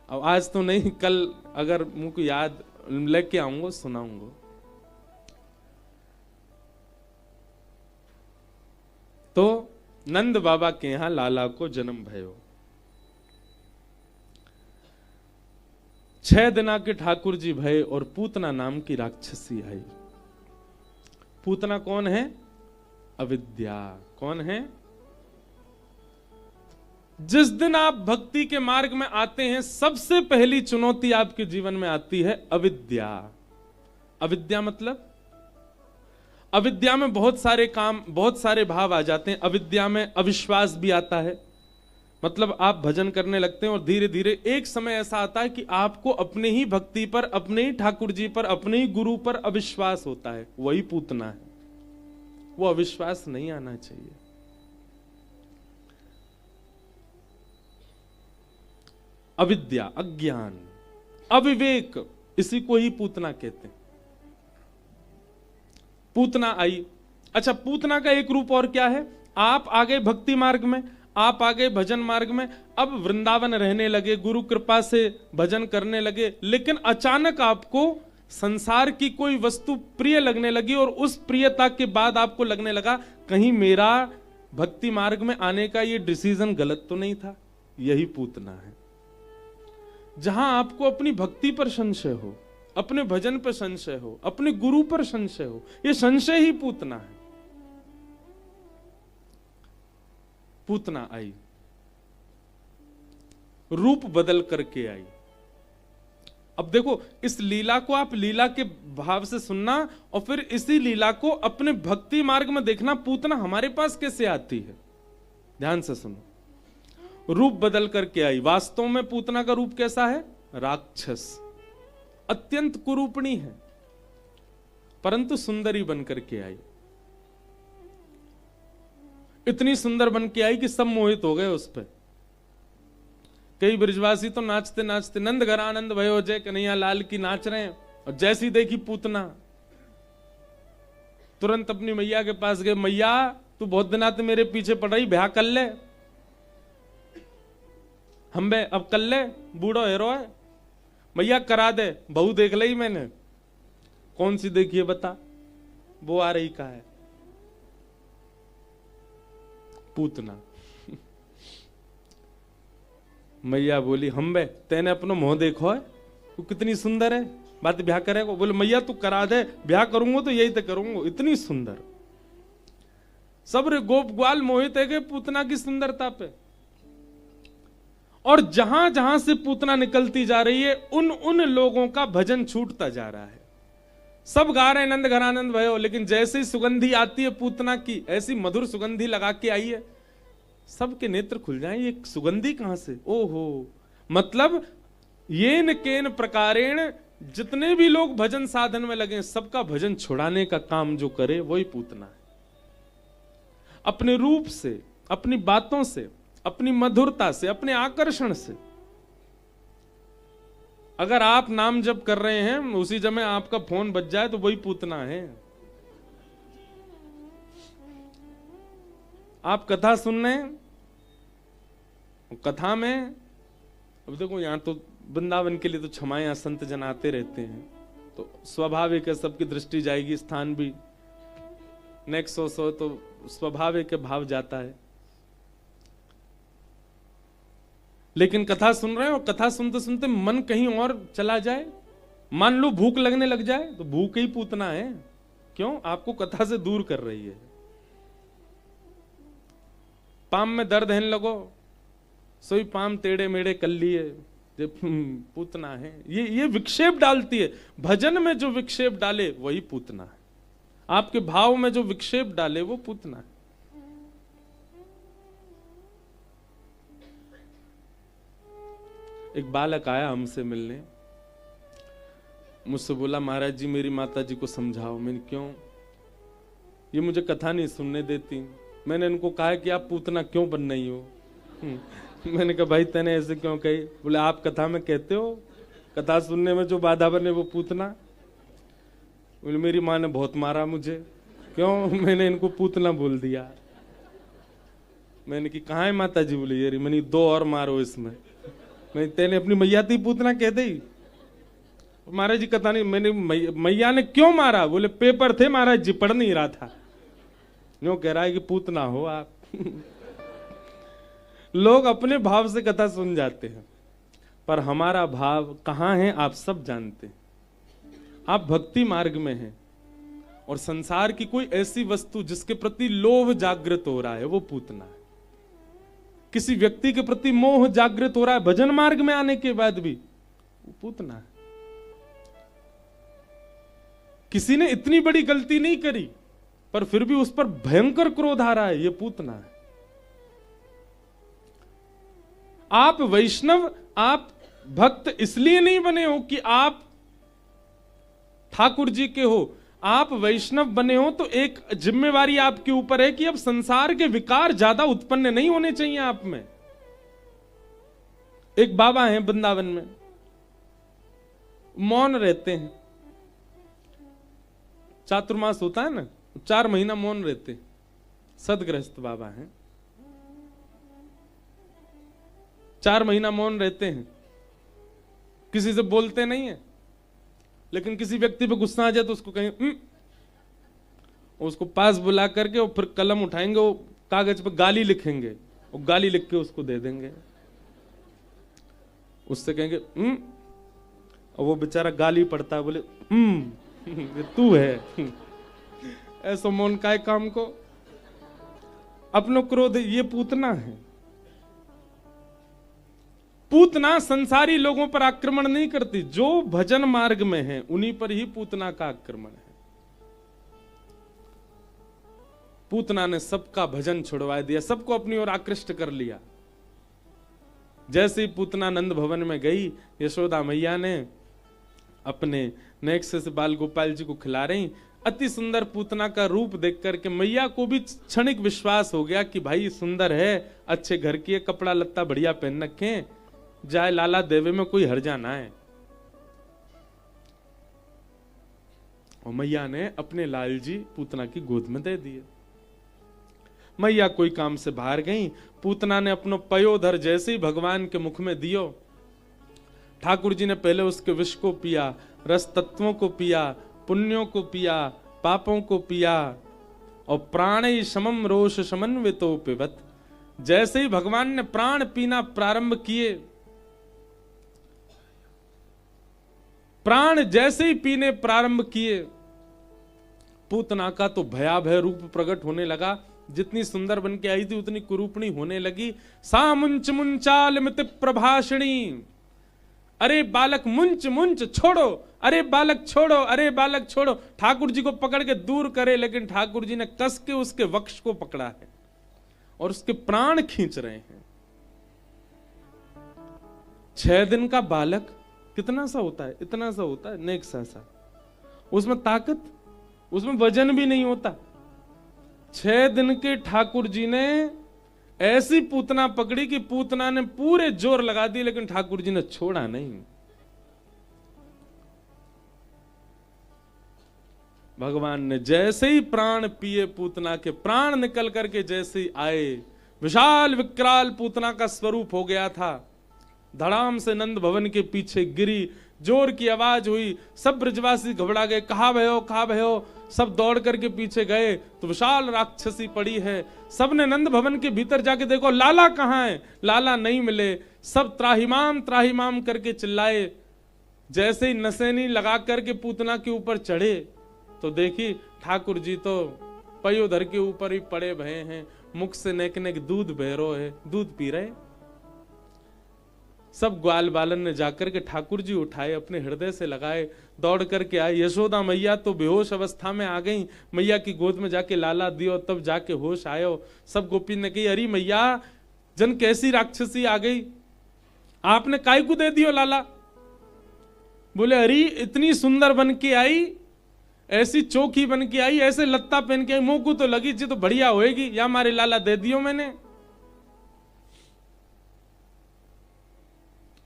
अब आज तो नहीं, कल अगर मुझको याद लेके आऊंगा सुनाऊंगा। तो नंद बाबा के यहां लाला को जन्म भयो। 6 दिना के ठाकुर जी भय और पूतना नाम की राक्षसी आई। पूतना कौन है? अविद्या। कौन है? जिस दिन आप भक्ति के मार्ग में आते हैं, सबसे पहली चुनौती आपके जीवन में आती है अविद्या। अविद्या मतलब अविद्या में बहुत सारे काम, बहुत सारे भाव आ जाते हैं। अविद्या में अविश्वास भी आता है। मतलब आप भजन करने लगते हैं और धीरे धीरे एक समय ऐसा आता है कि आपको अपने ही भक्ति पर, अपने ही ठाकुर जी पर, अपने ही गुरु पर अविश्वास होता है। वही पूतना है। वो अविश्वास नहीं आना चाहिए। अविद्या, अज्ञान, अविवेक, इसी को ही पूतना कहते हैं। पूतना आई। अच्छा, पूतना का एक रूप और क्या है? आप आगे भक्ति मार्ग में, आप आगे भजन मार्ग में, अब वृंदावन रहने लगे, गुरु कृपा से भजन करने लगे, लेकिन अचानक आपको संसार की कोई वस्तु प्रिय लगने लगी और उस प्रियता के बाद आपको लगने लगा कहीं मेरा भक्ति मार्ग में आने का ये डिसीजन गलत तो नहीं था। यही पूतना है। जहां आपको अपनी भक्ति पर संशय हो, अपने भजन पर संशय हो, अपने गुरु पर संशय हो, ये संशय ही पूतना है। पूतना आई, रूप बदल करके आई। अब देखो, इस लीला को आप लीला के भाव से सुनना और फिर इसी लीला को अपने भक्ति मार्ग में देखना। पूतना हमारे पास कैसे आती है, ध्यान से सुनो। रूप बदल करके आई। वास्तव में पूतना का रूप कैसा है? राक्षस, अत्यंत कुरूपणी है, परंतु सुंदरी बन करके आई। इतनी सुंदर बन के आई कि सब मोहित हो गए उस पर। कई ब्रजवासी तो नाचते नाचते नंद घर आनंद भयो जय कन्हैया लाल की नाच रहे हैं, और जैसी देखी पूतना तुरंत अपनी मैया के पास गए। मैया, तू बहुत दिनाते मेरे पीछे पड़ रही, ब्याह कर ले। हम बे अब कर ले, बूढ़ो हेरो है। मैया करा दे, बहू देख ली मैंने। कौन सी देखी है बता? वो आ रही का है पूतना। मैया बोली, हम बे तेने अपनो मुंह देखो है, तू कितनी सुंदर है, बात ब्याह करेगा? बोले मैया तू करा दे, ब्याह करूंगा तो यही तो करूंगा, इतनी सुंदर। सब रे गोप ग्वाल मोहित है पूतना की सुंदरता पे। और जहां जहां से पूतना निकलती जा रही है, उन उन लोगों का भजन छूटता जा रहा है। सब गा रहे हैं नंद घर आनंद भयो, लेकिन जैसे ही सुगंधी आती है पूतना की, ऐसी मधुर सुगंधी लगा के आई है, सबके नेत्र खुल जाएं। ये सुगंधी कहां से? ओहो, मतलब येन केन प्रकारेण जितने भी लोग भजन साधन में लगे, सबका भजन छुड़ाने का काम जो करे वही पूतना है। अपने रूप से, अपनी बातों से, अपनी मधुरता से, अपने आकर्षण से। अगर आप नाम जप कर रहे हैं, उसी समय आपका फोन बज जाए तो वही पूतना है। आप कथा सुन रहे हैं, कथा में अब देखो, यहां तो वृंदावन के लिए तो क्षमाएं संत जन आते रहते हैं, तो स्वाभाविक है सबकी दृष्टि जाएगी, स्थान भी नेक्स्ट सो तो स्वाभाविक भाव जाता है। लेकिन कथा सुन रहे हो, कथा सुनते सुनते मन कहीं और चला जाए, मान लो भूख लगने लग जाए, तो भूख ही पूतना है। क्यों? आपको कथा से दूर कर रही है। पाम में दर्द है लगो, सोई पाम टेढ़े मेढ़े कर लिए, पूतना है। ये विक्षेप डालती है। भजन में जो विक्षेप डाले वही पूतना है। आपके भाव में जो विक्षेप डाले वो पूतना है। एक बालक आया हमसे मिलने, मुझसे बोला महाराज जी मेरी माता जी को समझाओ। मैंने क्यों? ये मुझे कथा नहीं सुनने देती। मैंने इनको कहा कि आप पूतना क्यों बन रही हो? मैंने कहा भाई तैने ऐसे क्यों कही? बोले आप कथा में कहते हो कथा सुनने में जो बाधा बने वो पूतना। बोले मेरी माँ ने बहुत मारा मुझे। क्यों? मैंने इनको पूतना बोल दिया। मैंने कि कहाँ है माता जी? बोले ये मैंने दो और मारो इसमें। मैं तेने अपनी मैया थी पूतना कह दी। महाराज जी कथा नहीं, मैंने मैया ने क्यों मारा? बोले पेपर थे महाराज जी, पढ़ नहीं रहा था। यूं कह रहा है कि पूतना हो आप। लोग अपने भाव से कथा सुन जाते हैं, पर हमारा भाव कहां है आप सब जानते हैं। आप भक्ति मार्ग में हैं और संसार की कोई ऐसी वस्तु जिसके प्रति लोभ जागृत हो रहा है वो पूतना है। किसी व्यक्ति के प्रति मोह जागृत हो रहा है भजन मार्ग में आने के बाद भी, वो पूतना है। किसी ने इतनी बड़ी गलती नहीं करी पर फिर भी उस पर भयंकर क्रोध आ रहा है, ये पूतना है। आप वैष्णव, आप भक्त इसलिए नहीं बने हो कि आप ठाकुर जी के हो। आप वैष्णव बने हो तो एक जिम्मेवारी आपके ऊपर है कि अब संसार के विकार ज्यादा उत्पन्न नहीं होने चाहिए आप में। एक बाबा हैं वृंदावन में, मौन रहते हैं। चातुर्मास होता है ना, 4 महीना मौन रहते। सदगृहस्थ बाबा हैं, 4 महीना मौन रहते हैं, किसी से बोलते नहीं है। लेकिन किसी व्यक्ति पे गुस्सा आ जाए तो उसको कहें उसको पास बुला करके और फिर कलम उठाएंगे, वो कागज पर गाली लिखेंगे और गाली लिख के उसको दे देंगे। उससे कहेंगे और वो बेचारा गाली पड़ता है, बोले ये तू है। ऐसा मौन काय काम को, अपनो क्रोध, ये पूतना है। पूतना संसारी लोगों पर आक्रमण नहीं करती, जो भजन मार्ग में है उन्हीं पर ही पूतना का आक्रमण है। पूतना ने सबका भजन छुड़वा दिया, सबको अपनी ओर आकृष्ट कर लिया। जैसे ही पूतना नंद भवन में गई, यशोदा मैया ने अपने नेक्स्ट से बाल गोपाल जी को खिला रही। अति सुंदर पूतना का रूप देख करके मैया को भी क्षणिक विश्वास हो गया कि भाई सुंदर है, अच्छे घर की है, कपड़ा लत्ता बढ़िया पहन रखे, जाए लाला देवे में कोई हर्जा ना है। और मैया ने अपने लाल जी पूतना की गोद में दे दिए। मैया कोई काम से बाहर गई, पूतना ने अपनो पयोधर जैसे ही भगवान के मुख में दियो, ठाकुर जी ने पहले उसके विष को पिया, रस तत्वों को पिया, पुण्यों को पिया, पापों को पिया, और प्राण समम रोष समन्वितो पिबत। जैसे ही भगवान ने प्राण पीना प्रारंभ किए, प्राण जैसे ही पीने प्रारंभ किए, पूतना का तो भयाभय रूप प्रकट होने लगा। जितनी सुंदर बन के आई थी उतनी कुरूपणी होने लगी। सा मुंच मुंचाल मित प्रभाषणी, अरे बालक मुंच मुंच छोड़ो, अरे बालक छोड़ो, अरे बालक छोड़ो। ठाकुर जी को पकड़ के दूर करे, लेकिन ठाकुर जी ने कस के उसके वक्ष को पकड़ा है और उसके प्राण खींच रहे हैं। 6 दिन का बालक कितना सा होता है, इतना सा होता है, नेक सा, उसमें ताकत, उसमें वजन भी नहीं होता। 6 दिन के ठाकुर जी ने ऐसी पूतना पकड़ी कि पूतना ने पूरे जोर लगा दिए, लेकिन ठाकुर जी ने छोड़ा नहीं। भगवान ने जैसे ही प्राण पिए, पूतना के प्राण निकल करके जैसे ही आए, विशाल विकराल पूतना का स्वरूप हो गया था। धड़ाम से नंद भवन के पीछे गिरी, जोर की आवाज हुई, सब ब्रजवासी घबरा गए, कहां भयो, कहां भयो। सब दौड़ करके पीछे गए तो विशाल राक्षसी पड़ी है। सबने नंद भवन के भीतर जाके देखो लाला कहां है, लाला नहीं मिले। सब त्राहिमाम त्राहिमाम करके चिल्लाए। जैसे ही नसेनी लगा करके पूतना के ऊपर चढ़े तो देखी ठाकुर जी तो पयोधर के ऊपर ही पड़े भये हैं, मुख से नेक नेक दूध बह रो है, दूध पी रहे। सब ग्वाल बालन ने जाकर के ठाकुर जी उठाए, अपने हृदय से लगाए, दौड़ करके आए। यशोदा मैया तो बेहोश अवस्था में आ गई, मैया की गोद में जाके लाला दियो, तब जाके होश आयो। सब गोपी ने कही, अरे मैया जन कैसी राक्षसी आ गई, आपने काय को दे दियो लाला। बोले अरे इतनी सुंदर बन के आई, ऐसी चौकी बन के आई, ऐसे लत्ता पहन के आई, मुंह को तो लगी जी तो बढ़िया होएगी, या हमारे लाला दे दियो मैंने।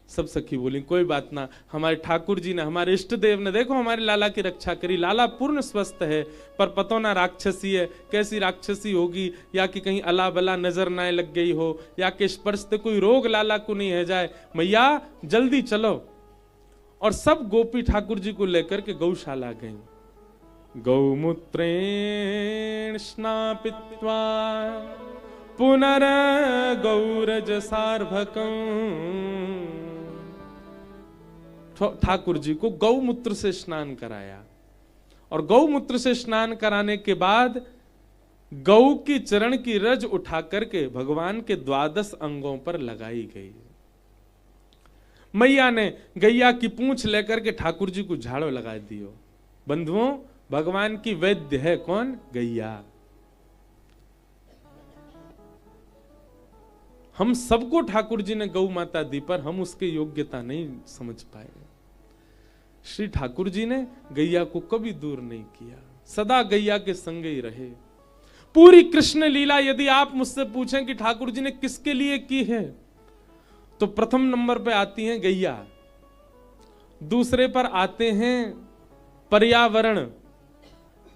सब सखी बोली कोई बात ना, हमारे ठाकुर जी ने, हमारे इष्ट देव ने देखो हमारे लाला की रक्षा करी, लाला पूर्ण स्वस्थ है। पर पतो ना राक्षसी है, कैसी राक्षसी होगी, या कि कहीं अला बला नजर ना लग गई हो, या कि स्पर्श से कोई रोग लाला को नहीं है जाए। मैया जल्दी चलो। और सब गोपी ठाकुर जी को लेकर के गौशाला गई। गौमूत्रेण स्नापित्वा पुनर गौरज सार्भकं। ठाकुर जी को गौमूत्र से स्नान कराया, और गौमूत्र से स्नान कराने के बाद गौ की चरण की रज उठा करके भगवान के 12 अंगों पर लगाई गई। मैया ने गैया की पूंछ लेकर के ठाकुर जी को झाड़ू लगा दियो। बंधुओं, भगवान की वैद्य है कौन? गैया। हम सबको ठाकुर जी ने गौ माता दी, पर हम उसके योग्यता नहीं समझ पाए। श्री ठाकुर जी ने गैया को कभी दूर नहीं किया, सदा गैया के संग ही रहे। पूरी कृष्ण लीला यदि आप मुझसे पूछें कि ठाकुर जी ने किसके लिए की है, तो प्रथम नंबर पे आती हैं गैया, दूसरे पर आते हैं पर्यावरण,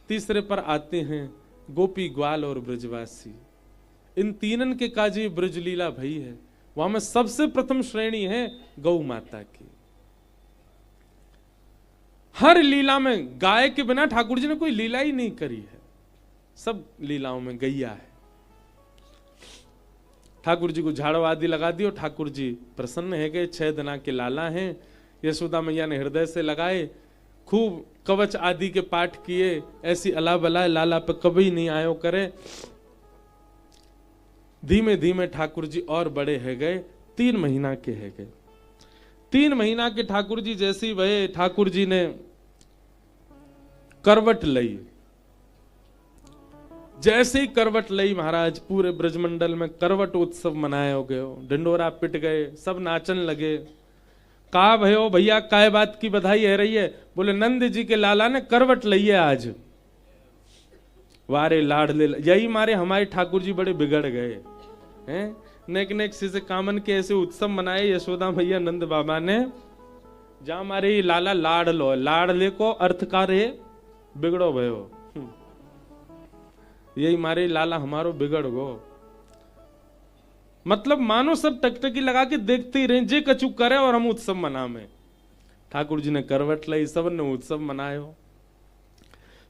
तीसरे पर आते हैं गोपी ग्वाल और ब्रजवासी। इन तीनन के काजी ब्रजलीला भई है, वहां में सबसे प्रथम श्रेणी है गौ माता की। हर लीला में गाय के बिना ठाकुर जी ने कोई लीला ही नहीं करी है। सब लीलाओं में गैया है। ठाकुर जी को झाड़ू आदि लगा दियो, ठाकुर जी प्रसन्न है गए। 6 दिना के लाला हैं, यशोदा मैया ने हृदय से लगाए, खूब कवच आदि के पाठ किए, ऐसी अला बला लाला पे कभी नहीं आयो करे। धीमे धीमे ठाकुर जी और बड़े है गए, 3 महीना के है गए। 3 महीना के ठाकुर जी जैसे ही भये, ठाकुर जी ने करवट लई। जैसे ही करवट लई महाराज, पूरे ब्रजमंडल में करवट उत्सव मनाया हो गयो, ढिंडोरा पिट गए, सब नाचन लगे। कहा भयो भैया काय बात की बधाई है रही है? बोले नंद जी के लाला ने करवट लई है आज। वारे लाडले, यही मारे हमारे ठाकुर जी बड़े बिगड़ गए हैं। नेक नेक से कामन के ऐसे उत्सव मनाए यशोदा भैया नंद बाबा ने, जहां मारे ये लाला लाड लो, लाडले को अर्थ कार्य बिगड़ो भयो। यही मारे लाला हमारो बिगड़ गो। मतलब मानो सब टकटकी लगा के देखते ही रहे, जे कछु करे और हम उत्सव मना में। ठाकुर जी ने करवट लाई, सब ने उत्सव मनायो।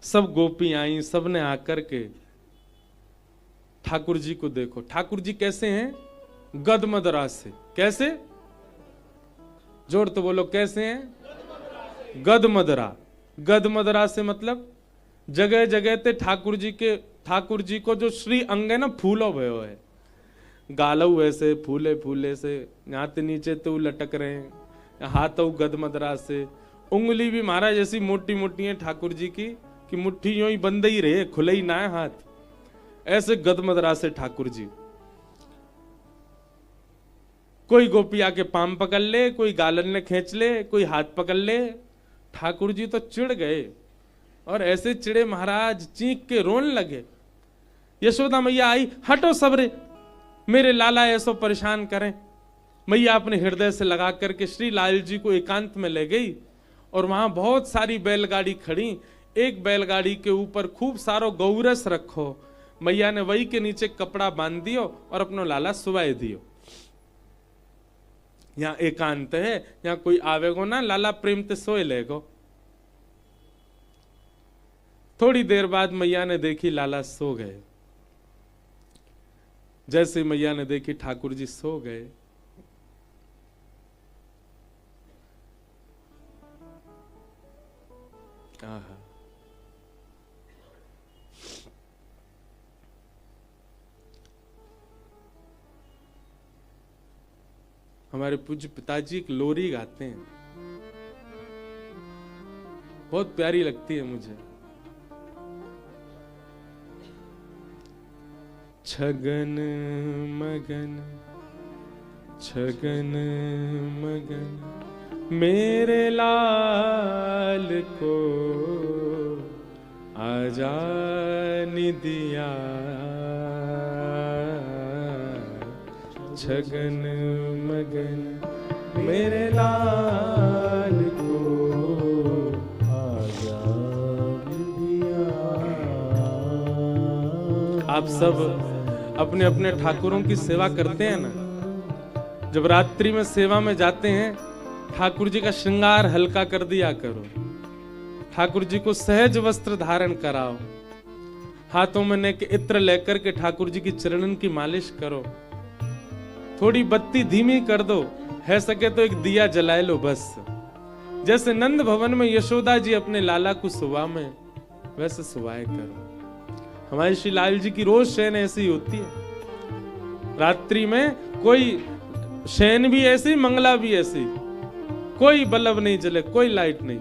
सब गोपी आई, सब ने आकर के ठाकुर जी को देखो। ठाकुर जी कैसे हैं? गदमदरा से। कैसे? जोर तो बोलो, कैसे हैं? गदमदरा। गदमदरा से मतलब जगह जगह ते ठाकुर जी को जो श्री अंग है ना, फूलो भयो है। गालऊ ऐसे फूले फूले से, यहाँ ते नीचे तो लटक रहे हैं, हाथों गदमदरा से। उंगली भी महाराज ऐसी मोटी मोटी है ठाकुर जी की कि मुट्ठी यूं ही बंद ही रहे, खुले ही ना है हाथ। ऐसे गदमदरा से ठाकुर जी। कोई गोपी आके पाम पकड़ ले, कोई गालन ने खींच ले, कोई हाथ पकड़ ले। ठाकुर जी तो चिढ़ गए, और ऐसे चिढ़े महाराज चीख के रोन लगे। यशोदा मैया आई, हटो सबरे, मेरे लाला ऐसो परेशान करें। मैया अपने हृदय से लगा करके श्री लाल जी को एकांत में ले गई, और वहां बहुत सारी बैलगाड़ी खड़ी। एक बैलगाड़ी के ऊपर खूब सारो गौरस रखो। मैया ने वही के नीचे कपड़ा बांध दियो और अपनो लाला सुवाए दियो। यहाँ एकांत है, यहाँ कोई आवेगो ना, लाला प्रेम ते सोए लेगो। थोड़ी देर बाद मैया ने देखी लाला सो गए। जैसे मैया ने देखी ठाकुर जी सो गए, आहा, हमारे पूज्य पिताजी एक लोरी गाते हैं, बहुत प्यारी लगती है मुझे। छगन मगन छगन मगन मेरे लाल को आजान दिया। छगन मगन मेरे लाल को आजान दिया। आप सब अपने अपने ठाकुरों की सेवा करते हैं ना, जब रात्रि में सेवा में जाते हैं, ठाकुर जी का श्रृंगार हल्का कर दिया करो। ठाकुर जी को सहज वस्त्र धारण कराओ, हाथों में नेक इत्र लेकर के ठाकुर जी की चरणन की मालिश करो। थोड़ी बत्ती धीमी कर दो, है सके तो एक दिया जलाए लो बस। जैसे नंद भवन में यशोदा जी अपने लाला को सुबह में, वैसे सुबह करो। हमारे श्री लाल जी की रोज शयन ऐसी होती है। रात्रि में कोई शयन भी ऐसी, मंगला भी ऐसी, कोई बल्ब नहीं जले, कोई लाइट नहीं,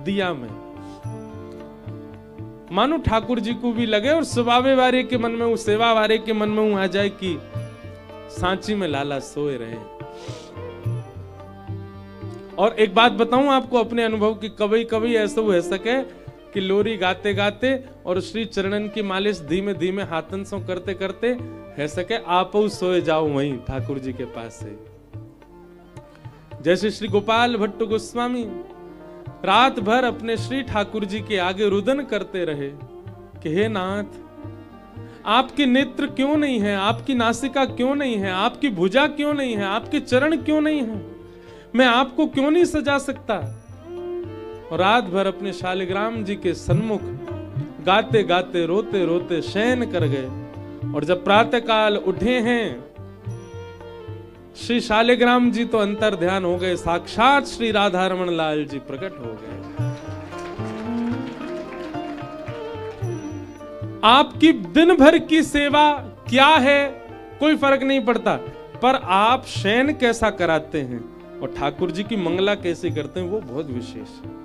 दिया में। मानो ठाकुर जी को भी लगे और सुबावे वारे के मन में, उस सेवा वारे के मन में आ जाए कि सांची में लाला सोए रहे। और एक बात बताऊं आपको अपने अनुभव की, कभी कभी ऐसा हो सके कि लोरी गाते गाते और श्री चरणन की मालिश धीमे धीमे हाथन से करते करते है सके आप सोए जाओ वहीं ठाकुर जी के पास से। जैसे श्री गोपाल भट्ट गोस्वामी रात भर अपने श्री ठाकुर जी के आगे रुदन करते रहे कि हे नाथ, आपके नेत्र क्यों नहीं है, आपकी नासिका क्यों नहीं है, आपकी भुजा क्यों नहीं है, आपके चरण क्यों नहीं है, मैं आपको क्यों नहीं सजा सकता। और रात भर अपने शालिग्राम जी के सन्मुख गाते गाते रोते रोते शयन कर गए। और जब प्रातःकाल उठे हैं, श्री शालिग्राम जी तो अंतर ध्यान हो गए, साक्षात श्री राधा रमण लाल जी प्रकट हो गए। आपकी दिन भर की सेवा क्या है कोई फर्क नहीं पड़ता, पर आप शयन कैसा कराते हैं और ठाकुर जी की मंगला कैसे करते हैं वो बहुत विशेष है।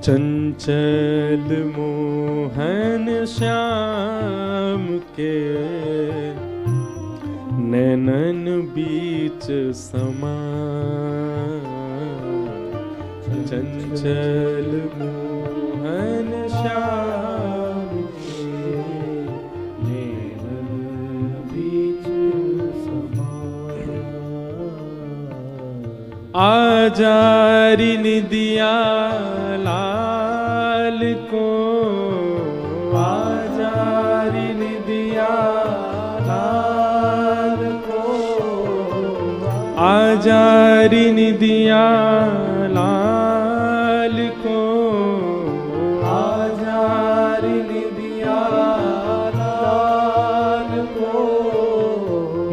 चंचल मोहन श्याम के नैनन बीच समा, चंचल मोहन श्याम के नैनन बीच समा। आजारी निदिया लाल को, आजारी निदिया लाल को, आजारी निदिया लाल को, आजारी निदिया लाल को।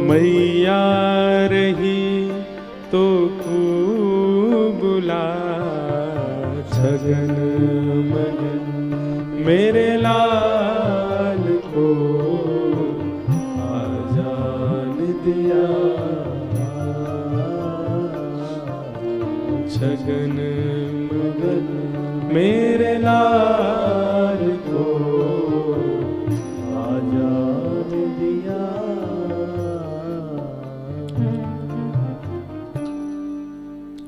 मैया रही तो बुला छगन मगन मेरे लाल को आजान दिया, छगन मगन मेरे लाल को आजान दिया।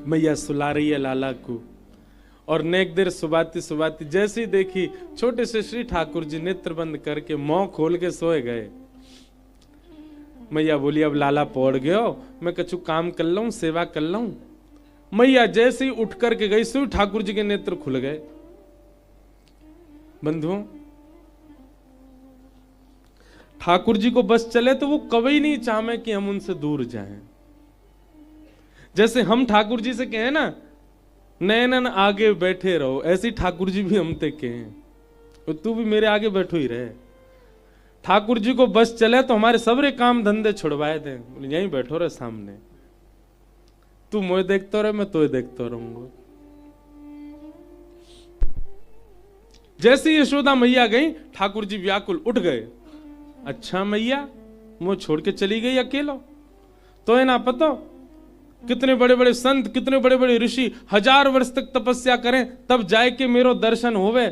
मैया सुला रही है लाला को, और नेक देर सुबाती सुबाती जैसी देखी छोटे से श्री ठाकुर जी नेत्र बंद करके मुंह खोल के सोए गए। मैया बोली अब लाला पौड़ गयो, मैं कछु काम कर लूं, सेवा कर लूं। मैया जैसे ही उठ करके गई सो ठाकुर जी के नेत्र खुल गए। बंधुओं, ठाकुर जी को बस चले तो वो कभी नहीं चाहे कि हम उनसे दूर जाएं। जैसे हम ठाकुर जी से कहें ना नैनन आगे बैठे रहो, ऐसी ठाकुर जी भी हम ते कहें तो तू भी मेरे आगे बैठो ही रहे। ठाकुर जी को बस चले तो हमारे सबरे काम धंधे छुड़वाए दे, यहीं बैठो रहे सामने, तू मुझे देखता रहे मैं तुझे देखता रहूंगा। जैसे यशोदा मैया गई ठाकुर जी व्याकुल उठ गए। अच्छा मैया मुझे छोड़ के चली गई अकेलो, तो है ना पता कितने बड़े बड़े संत, कितने बड़े बड़े ऋषि 1000 वर्ष तक तपस्या करें तब जाए के मेरो दर्शन होवे,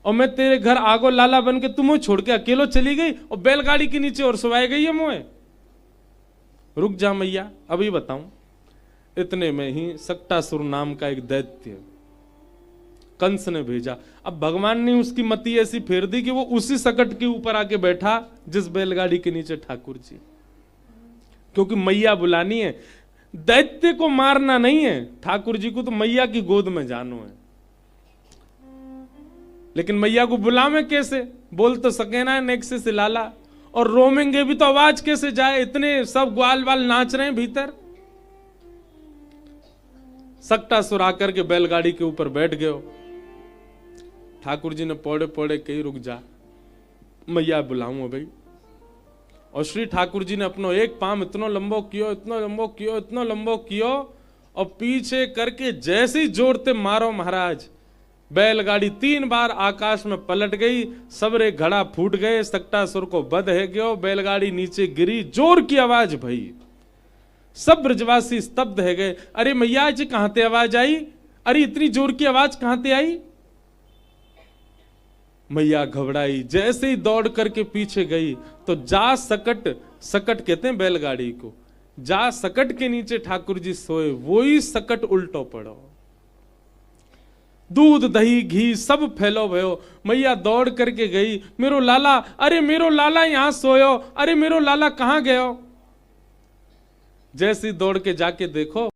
और मैं तेरे घर आगो लाला बन के तुम छोड़ के अकेलो चली गई और बैलगाड़ी के नीचे और सुवाई गई है मोए। रुक जा मैया अभी बताऊं। इतने में ही सक्टासुर नाम का एक दैत्य कंस ने भेजा। अब भगवान ने उसकी मति ऐसी फेर दी कि वो उसी सकट के ऊपर आके बैठा जिस बैलगाड़ी के नीचे ठाकुर जी, क्योंकि मैया बुलानी है। दैत्य को मारना नहीं है, ठाकुर जी को तो मैया की गोद में जानो है। लेकिन मैया को बुलावे कैसे, बोल तो सके ना नेक्से से लाला, और रोमेंगे भी तो आवाज कैसे जाए, इतने सब ग्वाल वाल नाच रहे हैं भीतर। सक्टासुर आकर के बैलगाड़ी के ऊपर बैठ गयो। ठाकुर जी ने पौड़े पौड़े कही रुक जा मैया बुलाऊं भाई। और श्री ठाकुर जी ने अपनो एक पाम इतना लंबो कियो, इतना लंबो कियो, इतना लंबो कियो, और पीछे करके जैसे ही जोड़ते मारो महाराज, बैलगाड़ी 3 बार आकाश में पलट गई, सबरे घड़ा फूट गए, सक्टासुर को बध है गयो, बैलगाड़ी नीचे गिरी, जोर की आवाज भई, सब ब्रजवासी स्तब्ध है गए। अरे मैया जी कहां ते आवाज आई, अरे इतनी जोर की आवाज कहां ते आई। मैया घबराई, जैसे ही दौड़ करके पीछे गई तो जा सकट, सकट कहते हैं बैलगाड़ी को, जा सकट के नीचे ठाकुर जी सोए, वो ही सकट उल्टो पड़ो, दूध दही घी सब फैलो भयो। मैया दौड़ करके गई, मेरो लाला, अरे मेरो लाला यहां सोयो, अरे मेरो लाला कहां गयो। जैसी दौड़ के जाके देखो